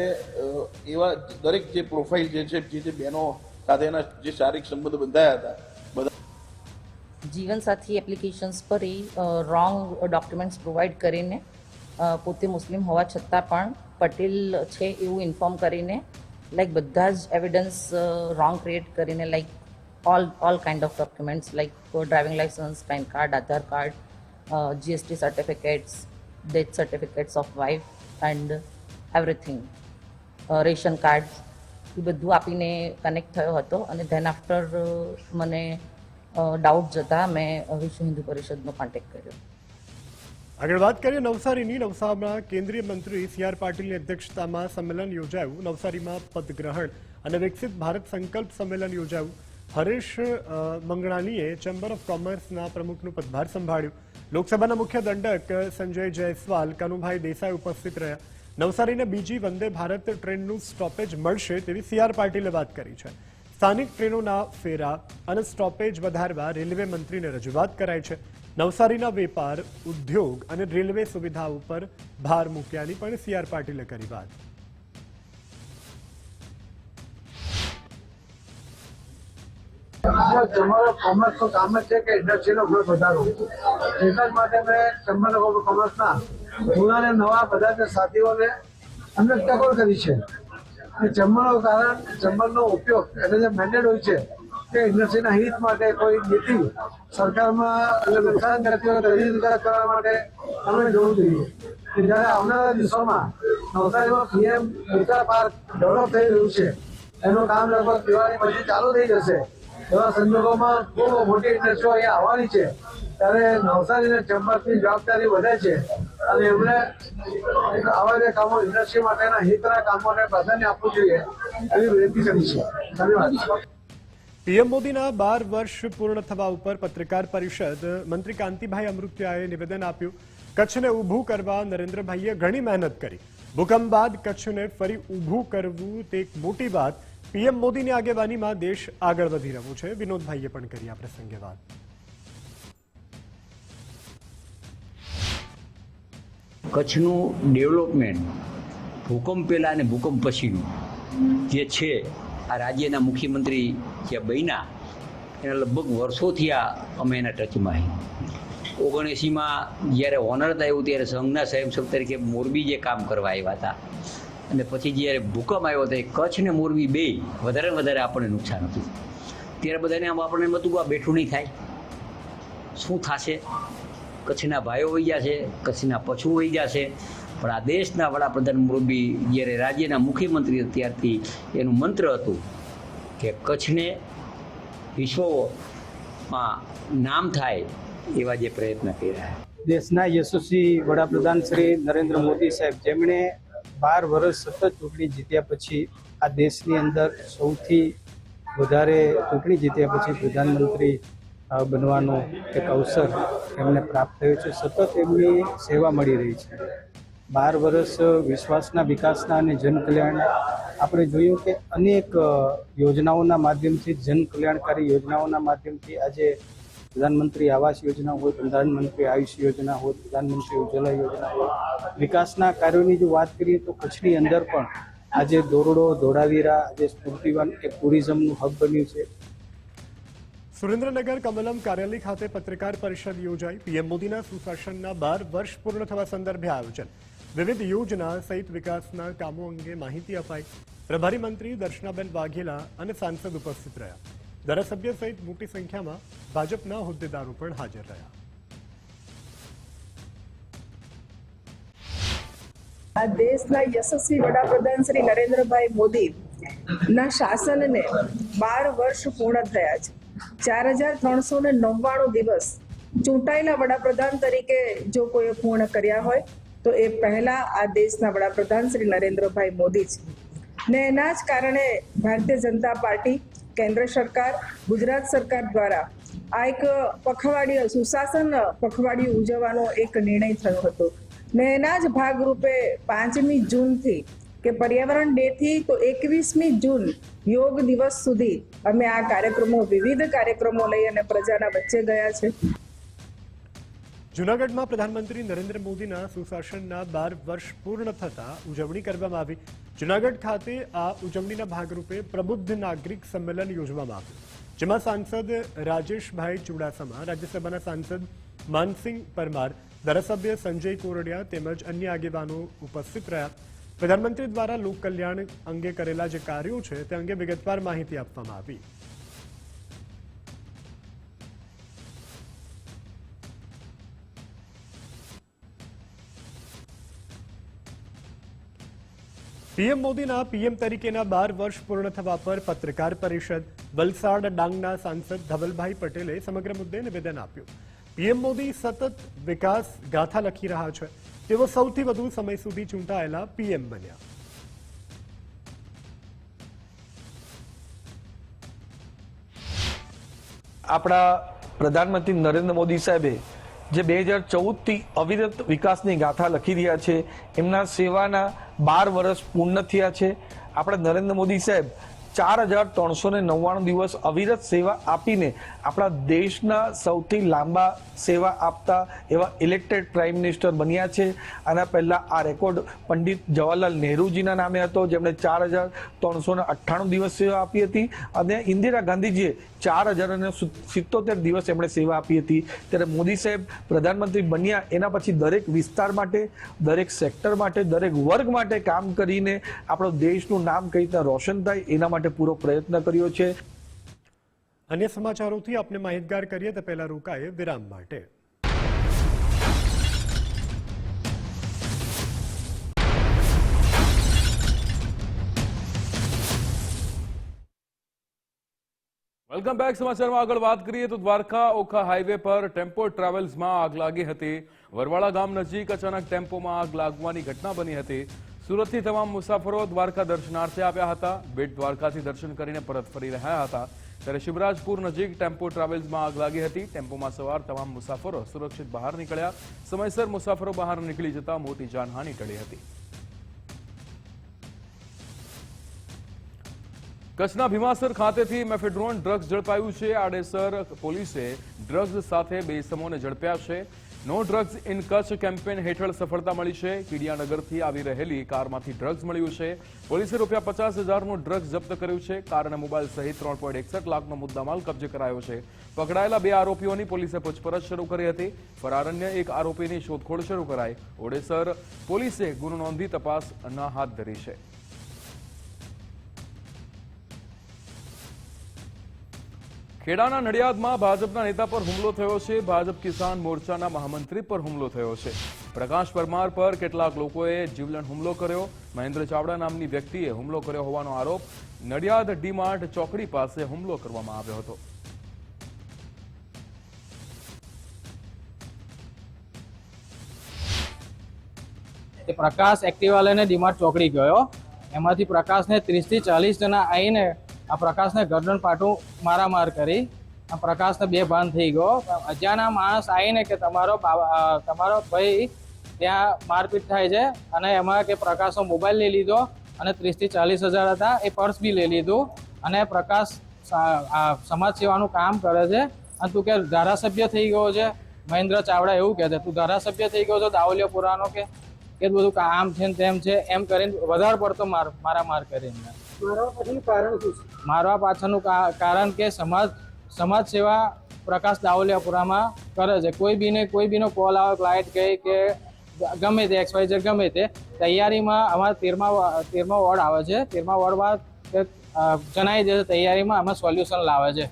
[SPEAKER 15] એવા દરેક જે પ્રોફાઇલ જે છે જે બહેનો સાથેના જે શારીરિક સંબંધ બંધાયા હતા બધા
[SPEAKER 16] જીવનસાથી એપ્લિકેશન્સ પર રોંગ ડોક્યુમેન્ટ્સ પ્રોવાઈડ કરીને પોતે મુસ્લિમ હોવા છતાં પણ પટેલ છે એવું ઇન્ફોર્મ કરીને લાઈક બધા જ એવિડન્સ રોંગ ક્રિએટ કરીને like all kind of documents like driving license, PAN card, Aadhaar card, GST certificates, death certificates of wife and everything, ration cards, એ બધું આપીને કનેક્ટ થયો હતો. અને ધેન આફ્ટર મને ડાઉટ જતાં મેં વિશ્વ હિન્દુ પરિષદનો કોન્ટેક્ટ કર્યો.
[SPEAKER 1] આગળ વાત કરીએ નવસારીની. નવસારીમાં કેન્દ્રીય મંત્રી સી.આર. પાટીલની અધ્યક્ષતામાં સંમેલન યોજાયું. નવસારીમાં પદગ્રહણ અને વિકસિત ભારત સંકલ્પ સંમેલન યોજાયું. હરેશ મંગણાનીએ ચેમ્બર ઓફ કોમર્સના પ્રમુખનું પદભાર સંભાળ્યું. લોકસભાના મુખ્ય દંડક સંજય જયસ્વાલ, કનુભાઈ દેસાઈ ઉપસ્થિત રહ્યા. નવસારીને બીજી વંદે ભારત ટ્રેનનું સ્ટોપેજ મળશે તેવી સી.આર. પાટીલે વાત કરી છે. સ્થાનિક ટ્રેનોના ફેરા અને સ્ટોપેજ વધારવા રેલવે મંત્રીને રજૂઆત કરાઈ છે. નવસારીના વેપાર, ઉદ્યોગ અને રેલવે સુવિધા ઉપર ભાર મૂક્યાની પણ સી.આર. પાટીલે કરી વાત.
[SPEAKER 3] તમારો કોમર્સનું કામ જ છે કે ઇન્ડસ્ટ્રીનો ગ્રોથ વધારો. એટલા જ માટે મેં ચેમ્બર ઓફ કોમર્સના જૂના ને નવા બધા સાથીઓને અમને ટકોર કરી છે. ચેમ્બરનું કારણ, ચેમ્બરનો ઉપયોગ એટલે જે મેન્ડેટ હોય છે કે ઇન્ડસ્ટ્રીના હિત માટે કોઈ નીતિ સરકારમાં નુકસાન કરતી હોય વિકાસ કરવા માટે અમે જોવું જોઈએ કે જ્યારે આવનારા દિવસોમાં નવસારીમાં પીએમ વિકાસ પાર્ક ડેવલપ થઈ રહ્યું છે, એનું કામ લગભગ દિવાળી પછી ચાલુ થઈ જશે. એવા સંજોગોમાં ખૂબ મોટી ઇન્ડસ્ટ્રીઓ અહીંયા આવવાની છે, ત્યારે નવસારીના ચેમ્બરની જવાબદારી વધે છે અને એમણે આવા જે કામો ઇન્ડસ્ટ્રી માટેના હિતના કામોને પ્રાધાન્ય આપવું જોઈએ એવી વિનંતી કરી છે. ધન્યવાદ.
[SPEAKER 1] પીએમ મોદીના 12 વર્ષ પૂર્ણ થવા ઉપર પત્રકાર પરિષદ. મંત્રી કાંતિભાઈ અમૃત્યાએ નિવેદન આપ્યું. કચ્છને ઊભું કરવા નરેન્દ્રભાઈએ ઘણી મહેનત કરી. ભૂકંપ બાદ કચ્છને ફરી ઊભું કરવું તે એક મોટી વાત. પીએમ મોદીની આગેવાનીમાં દેશ આગળ વધી રહ્યો છે. વિનોદભાઈએ પણ કરી આ પ્રસંગે વાત.
[SPEAKER 17] કચ્છનું ડેવલપમેન્ટ ભૂકંપ પહેલાં અને ભૂકંપ પછીનું જે છે, આ રાજ્યના મુખ્યમંત્રી જે બન્યા એના લગભગ વર્ષોથી અમે એના ટચમાં. 79માં જ્યારે ઓનર થયું ત્યારે સંઘના સ્વયંસેવક તરીકે મોરબી જે કામ કરવા આવ્યા હતા, અને પછી જ્યારે ભૂકંપ આવ્યો હતો કચ્છ ને મોરબી બે વધારે આપણને નુકસાન હતું. ત્યારે બધાને આમ આપણને એમ હતું કે આ બેઠું નહીં થાય, શું થશે, કચ્છના ભાઈઓ વહી જશે, કચ્છના પછું વહી જશે. પણ આ દેશના વડાપ્રધાન મોરબી જ્યારે રાજ્યના મુખ્યમંત્રી ત્યારથી એનું મંત્ર હતું કે કચ્છને વિશ્વમાં નામ થાય એવા જે પ્રયત્ન કર્યા.
[SPEAKER 3] દેશના યશસ્વી વડાપ્રધાન શ્રી નરેન્દ્ર મોદી સાહેબ, જેમણે 12 વર્ષ સતત ચૂંટણી જીત્યા પછી આ દેશની અંદર સૌથી વધારે ચૂંટણી જીત્યા પછી પ્રધાનમંત્રી બનવાનો એક અવસર એમને પ્રાપ્ત થયો છે. સતત એમની સેવા મળી રહી છે. 12 વર્ષ વિશ્વાસના, વિકાસના અને જનકલ્યાણ. આપણે જોયું કે અનેક યોજનાઓના માધ્યમથી, જનકલ્યાણકારી યોજનાઓના માધ્યમથી આજે પ્રધાનમંત્રી આવાસ યોજના હોય, પ્રધાનમંત્રી આયુષ યોજના હોય, પ્રધાનમંત્રી ઉજ્જવલા યોજના હોય, વિકાસના કાર્યોની જો વાત કરીએ તો કચ્છની અંદર પણ આજે દોરડો, ધોળાવીરા, આજે સ્ફૂર્તિવાન એક ટુરિઝમનું હબ બન્યું છે.
[SPEAKER 1] સુરેન્દ્રનગર કમલમ કાર્યાલય ખાતે પત્રકાર પરિષદ યોજાઈ. પીએમ મોદીના સુશાસનના 12 વર્ષ પૂર્ણ થવા સંદર્ભે આયોજન. વિવિધ યોજના સહિત વિકાસના કામો અંગે માહિતી અપાઈ. પ્રભારી મંત્રી દર્શનાબેન વાઘેલા અને સાંસદ ઉપસ્થિત રહ્યા. ધારાસભ્ય સહિત મોટી સંખ્યામાં ભાજપના હોદ્દેદારો પણ હાજર રહ્યા.
[SPEAKER 18] આ દેશના યશસ્વી વડાપ્રધાન શ્રી નરેન્દ્રભાઈ મોદી ના શાસનને 12 વર્ષ પૂર્ણ થયા છે. 4399 દિવસ ચૂંટાયેલા વડાપ્રધાન તરીકે જો કોઈ પૂર્ણ કર્યા હોય તો એ પહેલા આ દેશના વડાપ્રધાન શ્રી નરેન્દ્રભાઈ મોદી છે. ને એના જ કારણે ભારતીય જનતા પાર્ટી, કેન્દ્ર સરકાર, ગુજરાત સરકાર દ્વારા આ એક પખવાડિયું, સુશાસન પખવાડિયું ઉજવવાનો એક નિર્ણય થયો હતો. ને એના જ ભાગરૂપે 5મી જૂનથી કે પર્યાવરણ ડે થી તો 21મી જૂન યોગ દિવસ સુધી અમે આ કાર્યક્રમો, વિવિધ કાર્યક્રમો લઈ અને પ્રજાના વચ્ચે ગયા છે.
[SPEAKER 1] જૂનાગઢમાં પ્રધાનમંત્રી નરેન્દ્ર મોદીના સુશાસનના 12 વર્ષ પૂર્ણ થતા ઉજવણી કરવામાં આવી. જૂનાગઢ ખાતે આ ઉજવણીના ભાગરૂપે પ્રબુદ્ધ નાગરિક સંમેલન યોજવામાં આવ્યું, જેમાં સાંસદ રાજેશભાઈ ચુડાસમા, રાજ્યસભાના સાંસદ માનસિંહ પરમાર, ધારાસભ્ય સંજય કોરડિયા તેમજ અન્ય આગેવાનો ઉપસ્થિત રહ્યા. પ્રધાનમંત્રી દ્વારા લોક કલ્યાણ અંગે કરેલા જે કાર્યો છે તે અંગે વિગતવાર માહિતી આપવામાં આવી. પીએમ મોદીના પીએમ તરીકેના 12 વર્ષ પૂર્ણ થવા પર પત્રકાર પરિષદ. વલસાડ ડાંગના સાંસદ ધવલભાઈ પટેલે સમગ્ર મુદ્દે નિવેદન આપ્યું. પીએમ મોદી સતત વિકાસ ગાથા લખી રહ્યા છે. તેઓ સૌથી વધુ સમય સુધી ચૂંટાયેલા પીએમ બન્યા.
[SPEAKER 19] આપણા પ્રધાનમંત્રી નરેન્દ્ર મોદી સાહેબે જે 2014થી અવિરત વિકાસની ગાથા લખી રહ્યા છે, એમના સેવાના 12 વર્ષ પૂર્ણ થયા છે. આપણા નરેન્દ્ર મોદી સાહેબ 4399 દિવસ અવિરત સેવા આપીને આપણા દેશના સૌથી લાંબા સેવા આપતા એવા ઇલેક્ટેડ પ્રાઇમ મિનિસ્ટર બન્યા છે. આના પહેલા આ રેકોર્ડ પંડિત જવાહરલાલ નહેરુજીના નામે હતો, જેમણે 4398 દિવસ સેવા આપી હતી, અને ઇન્દિરા ગાંધીજીએ 4077 દિવસ એમણે સેવા આપી હતી. ત્યારે મોદી સાહેબ પ્રધાનમંત્રી બન્યા એના પછી દરેક વિસ્તાર માટે, દરેક સેક્ટર માટે, દરેક વર્ગ માટે કામ કરીને આપણો દેશનું નામ કઈ રીતના રોશન થાય એના માટે પૂરો પ્રયત્ન કર્યો છે.
[SPEAKER 1] અન્ય સમાચારોથી આપને માહિતગાર કરીએ તે પહેલા રોકાએ વિરામ માટે.
[SPEAKER 20] Welcome back. સમાચારમાં આગળ વાત કરીએ તો દ્વારકા ઓખા હાઈવે પર ટેમ્પો ટ્રાવેલ્સમાં આગ લાગી હતી. વરવાળા ગામ નજીક અચાનક ટેમ્પોમાં આગ લાગવાની ઘટના બની હતી. સુરતથી તમામ મુસાફરો દ્વારકા દર્શનાર્થે આવ્યા હતા. બેટ દ્વારકાથી દર્શન કરીને પરત ફરી રહ્યા હતા ત્યારે શિવરાજપુર નજીક ટેમ્પો ટ્રાવેલ્સમાં આગ લાગી હતી. ટેમ્પોમાં સવાર તમામ મુસાફરો સુરક્ષિત બહાર નીકળ્યા. સમયસર મુસાફરો બહાર નીકળી જતા મોટી જાનહાનિ ટળી હતી. કચ્છના ભીમાસર ખાતેથી મેફેડ્રોન ડ્રગ્સ ઝડપાયું છે. આડેસર પોલીસે ડ્રગ્સ સાથે 2 ઇસમોને ઝડપ્યા છે. No drugs in Kutch campaign હેઠળ સફળતા મળી છે. કીડિયાનગરથી આવી રહેલી કારમાંથી ડ્રગ્સ મળ્યું છે. પોલીસે ₹50,000નું ડ્રગ્સ જપ્ત કર્યું છે. કાર અને મોબાઈલ સહિત 3.61 લાખનો મુદ્દામાલ કબજે કરાયો છે. પકડાયેલા 2 આરોપીઓની પોલીસે પૂછપરછ શરૂ કરી હતી. ફરાર અન્ય 1 આરોપીની શોધખોળ શરૂ કરાઈ. ઓડેસર પોલીસે ગુનો નોંધી તપાસ હાથ ધરી છે. ખેડાના નડિયાદમાં ભાજપના નેતા પર હુમલો થયો છે. ભાજપ કિસાન મોરચાના મહામંત્રી પર હુમલો થયો છે. પ્રકાશ પરમાર પર કેટલાક લોકોએ જીવલેણ હુમલો કર્યો. મહેન્દ્ર ચાવડા નામની વ્યક્તિએ હુમલો કર્યો હોવાનો આરોપ. નડિયાદ ડીમાર્ટ ચોકડી પાસે હુમલો કરવામાં આવ્યો હતો.
[SPEAKER 21] પ્રકાશ એક્ટિવા લઈને ડીમાર્ટ ચોકડી ગયો. એમાંથી પ્રકાશને 30 થી 40 જણા આવીને આ પ્રકાશને ગરદન પાટું મારામાર કરી. આ પ્રકાશને બેભાન થઈ ગયો. અજાણ્યા માણસ આવીને કે તમારો ભાઈ ત્યાં મારપીટ થાય છે, અને એમાં કે પ્રકાશનો મોબાઈલ લઈ લીધો અને 30 થી 40 હજાર હતા એ પર્સ બી લઈ લીધું. અને પ્રકાશ સમાજ સેવાનું કામ કરે છે, અને તું કે ધારાસભ્ય થઈ ગયો છે. મહેન્દ્ર ચાવડા એવું કહે છે, તું ધારાસભ્ય થઈ ગયો છો દાવલિયાપુરાનો, કે બધું કામ છે ને તેમ છે એમ કરીને વધારે પડતો મારામાર કરીને. મારવા પાછળનું કારણ કે સમાજ સેવા પ્રકાશ દાવલિયાપુરામાં કરે છે. કોઈ બીનો કોલ આવે, ક્લાયન્ટ કહે કે ગમે તે XYZ ગમે તે તૈયારીમાં અમારા 13મા વોર્ડ આવે છે. 13મા વોર્ડમાં જણાવી દે છે તૈયારીમાં અમે સોલ્યુશન લાવે છે.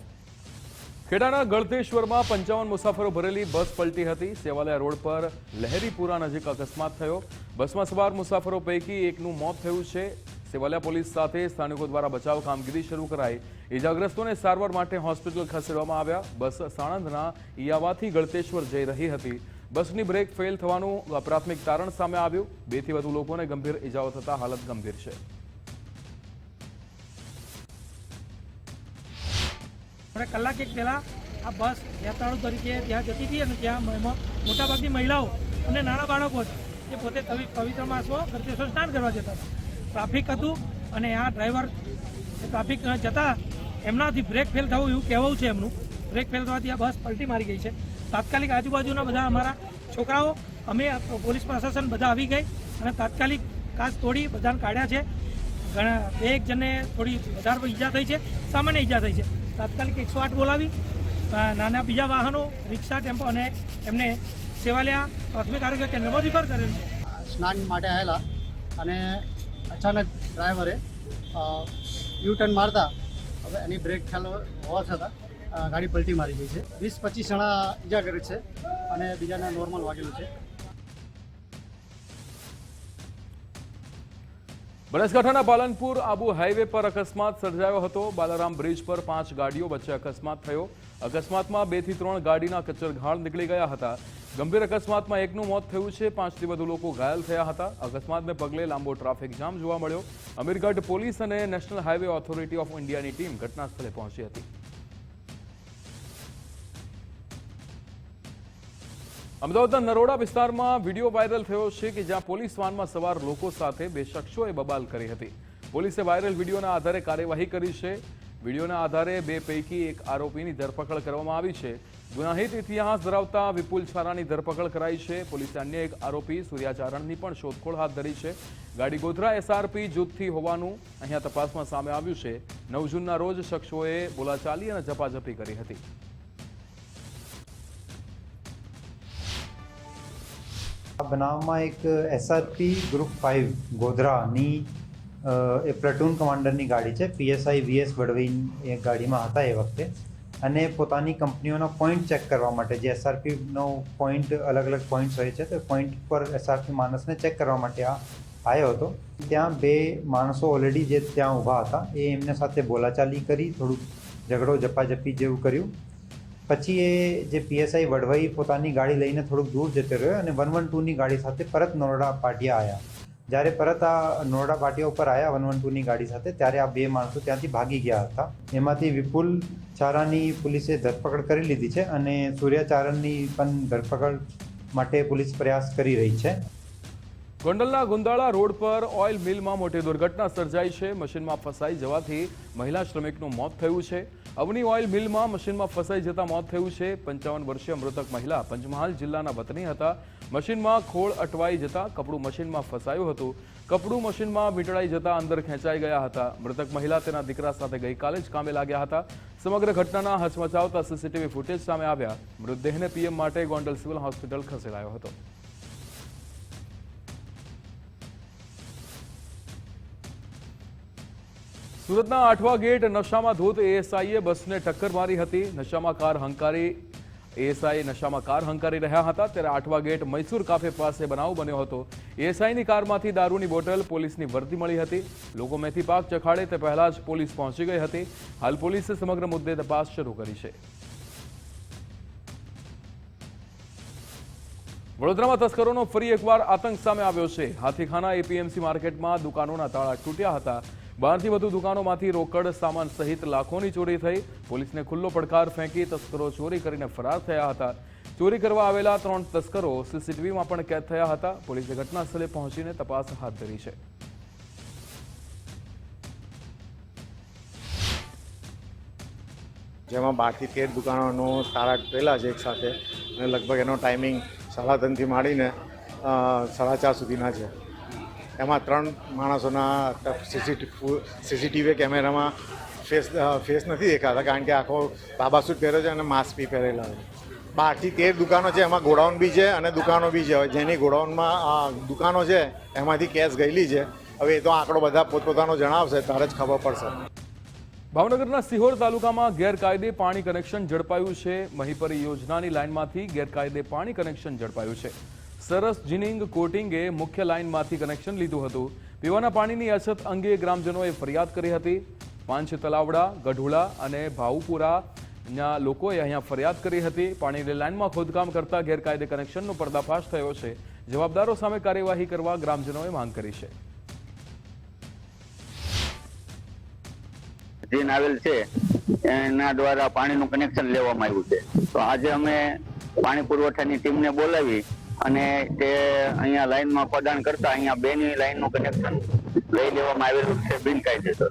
[SPEAKER 20] ખેડાના ગળતેશ્વરમાં 55 મુસાફરો ભરેલી બસ પલટી હતી. સેવાલિયા રોડ પર લહેરીપુરા નજીક અકસ્માત થયો. બસમાં સવાર મુસાફરો પૈકી એકનું મોત થયું છે. સેવાલિયા પોલીસ સાથે સ્થાનિકો દ્વારા બચાવ કામગીરી શરૂ કરાઈ. ઇજાગ્રસ્તોને સારવાર માટે હોસ્પિટલ ખસેડવામાં આવ્યા. બસ સાણંદના ઈયાવાથી ગળતેશ્વર જઈ રહી હતી. બસની બ્રેક ફેલ થવાનું પ્રાથમિક તારણ સામે આવ્યું. 2 થી વધુ લોકોને ગંભીર ઇજાઓ થતા હાલત ગંભીર છે.
[SPEAKER 3] કલાક એક પહેલા આ બસ યાત્રાળુ તરીકે ત્યાં જતી હતી, અને ત્યાં મોટાભાગની મહિલાઓ અને નાના બાળકો જે પોતે પવિત્ર માસમાં ગળતેશ્વર સ્નાન કરવા જતા હતા. ટ્રાફિક હતું, અને આ ડ્રાઈવર ટ્રાફિક જતા એમનાથી બ્રેક ફેલ થવું એવું કહેવું છે એમનું. બ્રેક ફેલ થવાથી આ બસ પલટી મારી ગઈ છે. તાત્કાલિક આજુબાજુના બધા અમારા છોકરાઓ, અમે પોલીસ પ્રશાસન બધા આવી ગઈ અને તાત્કાલિક કાચ તોડી બધાને કાઢ્યા છે. એક જણને થોડી વધારે ઈજા થઈ છે, સામાન્ય ઈજા થઈ છે. તાત્કાલિક 108 બોલાવી નાના બીજા વાહનો, રિક્ષા, ટેમ્પો અને એમને સેવાલિયા પ્રાથમિક આરોગ્ય કેન્દ્રમાં રિફર કરેલ છે.
[SPEAKER 22] સ્નાન માટે આવેલા અને અચાનક ડ્રાઈવરે યુ-ટર્ન મારતા હવે એની બ્રેક ખ્યાલ હોવા છતાં ગાડી પલટી મારી ગઈ છે. 20-25 જણા ઇજાગ્રસ્ત છે અને બીજાને નોર્મલ વાગેલું છે.
[SPEAKER 20] બનાસકાંઠાના પાલનપુર આબુ હાઈવે પર અકસ્માત સર્જાયો હતો. બાલારામ બ્રિજ પર 5 ગાડીઓ વચ્ચે અકસ્માત થયો. અકસ્માતમાં 2 થી 3 ગાડીના કચરઘાણ નીકળી ગયા હતા. ગંભીર અકસ્માતમાં એકનું મોત થયું છે, 5 થી વધુ લોકો ઘાયલ થયા હતા. અકસ્માતને પગલે લાંબો ટ્રાફિક જામ જોવા મળ્યો. અમીરગઢ પોલીસ અને નેશનલ હાઈવે ઓથોરિટી ઓફ ઇન્ડિયાની ટીમ ઘટના સ્થળે પહોંચી હતી. અમદાવાદના નરોડા વિસ્તારમાં વિડીયો વાયરલ થયો છે કે જ્યાં પોલીસ વાનમાં સવાર લોકો સાથે 2 શખ્સોએ બબાલ કરી હતી. પોલીસે વાયરલ વિડીયોના આધારે કાર્યવાહી કરી છે. વિડીયોના આધારે 2 પૈકી એક આરોપીની ધરપકડ કરવામાં આવી છે. ગુનાહિત ઇતિહાસ ધરાવતા વિપુલ છારાની ધરપકડ કરાઈ છે. પોલીસે અન્ય એક આરોપી સૂર્યાચારણની પણ શોધખોળ હાથ ધરી છે. ગાડી ગોધરા એસઆરપી જૂથથી હોવાનું અહીંયા તપાસમાં સામે આવ્યું છે. 9 જૂનના રોજ શખ્સોએ બોલાચાલી અને ઝપાઝપી કરી હતી.
[SPEAKER 2] આ બનાવમાં એક એસઆરપી ગ્રુપ 5 ગોધરાની એ પ્લેટૂન કમાન્ડરની ગાડી છે. પીએસઆઈ વીએસ વડવી એ ગાડીમાં હતા એ વખતે, અને પોતાની કંપનીઓના પોઈન્ટ ચેક કરવા માટે, જે એસઆરપીનો પોઈન્ટ અલગ અલગ પોઈન્ટ્સ હોય છે, તો પોઈન્ટ પર એસઆરપી માણસને ચેક કરવા માટે આવ્યો હતો. ત્યાં 2 માણસો ઓલરેડી જે ત્યાં ઊભા હતા એ એમને સાથે બોલાચાલી કરી, થોડુંક ઝઘડો ઝપાઝપી જેવું કર્યું. પછી એ જે પીએસઆઈ વડવાઈ પોતાની ગાડી લઈને થોડુંક દૂર જતો રહ્યો અને 112ની ગાડી સાથે પરત નરોડા પાટિયા આવ્યા. જ્યારે પરત આ નરોડા પાટિયા ઉપર આવ્યા 112ની ગાડી સાથે, ત્યારે આ 2 માણસો ત્યાંથી ભાગી ગયા હતા. એમાંથી વિપુલ ચારાની પોલીસે ધરપકડ કરી લીધી છે અને સૂર્યાચારણની પણ ધરપકડ માટે પોલીસ પ્રયાસ કરી રહી છે.
[SPEAKER 20] ગોંડલના ગુંદાળા રોડ પર ઓઇલ મિલમાં મોટી દુર્ઘટના સર્જાઈ છે. મશીનમાં ફસાઈ જવાથી મહિલા શ્રમિકનું મોત થયું છે. અવની ઓઇલ મિલમાં મશીનમાં ફસાઈ જતા મોત થયું છે. 55 વર્ષીય મૃતક મહિલા પંચમહાલ જિલ્લાના વતની હતા. મશીનમાં ખોળ અટવાઈ જતા કપડું મશીનમાં ફસાયું હતું. કપડું મશીનમાં વીંટળાઈ જતા અંદર ખેંચાઈ ગયા હતા. મૃતક મહિલા તેના દીકરા સાથે ગઈકાલે જ કામે લાગ્યા હતા. સમગ્ર ઘટનાના હચમચાવતા સીસીટીવી ફૂટેજ સામે આવ્યા. મૃતદેહને પીએમ માટે ગોંડલ સિવિલ હોસ્પિટલ ખસેડાયો હતો. સુરતના 8વા ગેટ નશામાં ધોત એએસઆઈએ બસને ટક્કર મારી હતી. નશામાં કાર હંકારી રહ્યા હતા ત્યારે 8વા ગેટ મૈસૂર કાફે પાસે બનાવ બન્યો હતો. એએસઆઈની કારમાંથી દારૂની બોટલ, પોલીસની વર્દી મળી હતી. લોકો મેથી પાક ચખાડે તે પહેલા જ પોલીસ પહોંચી ગઈ હતી. હાલ પોલીસે સમગ્ર મુદ્દે તપાસ શરૂ કરી છે. વડોદરામાં તસ્કરોનો ફરી એકવાર આતંક સામે આવ્યો છે. હાથીખાના એપીએમસી માર્કેટમાં દુકાનોના તાળા તૂટ્યા હતા. 12 થી વધુ દુકાનોમાંથી રોકડ સામાન સહિત લાખોની ચોરી થઈ. પોલીસને ખુલ્લો પડકાર ફેંકી તસ્કરો ચોરી કરીને ફરાર થયા હતા. ચોરી કરવા આવેલા 3 તસ્કરો સીસીટીવીમાં પણ કેદ થયા હતા. પોલીસે ઘટના સ્થળે પહોંચીને તપાસ હાથ ધરી છે.
[SPEAKER 4] જેમાં 12 થી 13 દુકાનોનો તાળા તૂટેલા છે એક સાથે, અને લગભગ એનો ટાઈમિંગ 3:30થી માંડીને 4:30 સુધીના છે. એમાં 3 માણસોના સીસીટીવી કેમેરામાં ફેસ નથી દેખાતા, કારણ કે આખો બાબા સૂટ પહેર્યો છે અને માસ્ક બી પહેરેલા છે. 12 થી 13 દુકાનો છે, એમાં ગોડાઉન બી છે અને દુકાનો બી છે. જેની ગોડાઉનમાં દુકાનો છે એમાંથી કેશ ગયેલી છે. હવે એ તો આંકડો બધા પોતપોતાનો જણાવશે ત્યારે જ ખબર પડશે.
[SPEAKER 20] ભાવનગરના સિહોર તાલુકામાં ગેરકાયદે પાણી કનેક્શન ઝડપાયું છે. મહીપરી યોજનાની લાઇનમાંથી ગેરકાયદે પાણી કનેક્શન ઝડપાયું છે. સરસ જીનિંગ કોટિંગે મુખ્ય લાઇનમાંથી કનેક્શન લીધું હતું. પીવાના પાણીની અછત અંગે ગ્રામજનોએ ફરિયાદ કરી હતી. 5 તલાવડા, ગઢોળા અને ભાવુપુરાના લોકોએ અહીંયા ફરિયાદ કરી હતી. પાણીની લાઇનમાં ખોદકામ કરતા ગેરકાયદે કનેક્શનનો પર્દાફાશ થયો છે. જવાબદારો સામે કાર્યવાહી કરવા ગ્રામજનોએ માંગ કરી છે.
[SPEAKER 23] જીન આવેલ છે એના દ્વારા પાણીનું કનેક્શન લેવામાં આવ્યું છે. તો આજે અમે પાણી પુરવઠાની ટીમને બોલાવી અને તે અહીંયા લાઈનમાં ખોદાણ કરતા અહીંયા 2ની લાઈનનું કનેક્શન લઈ લેવામાં આવેલું છે બિનકાયદેસર.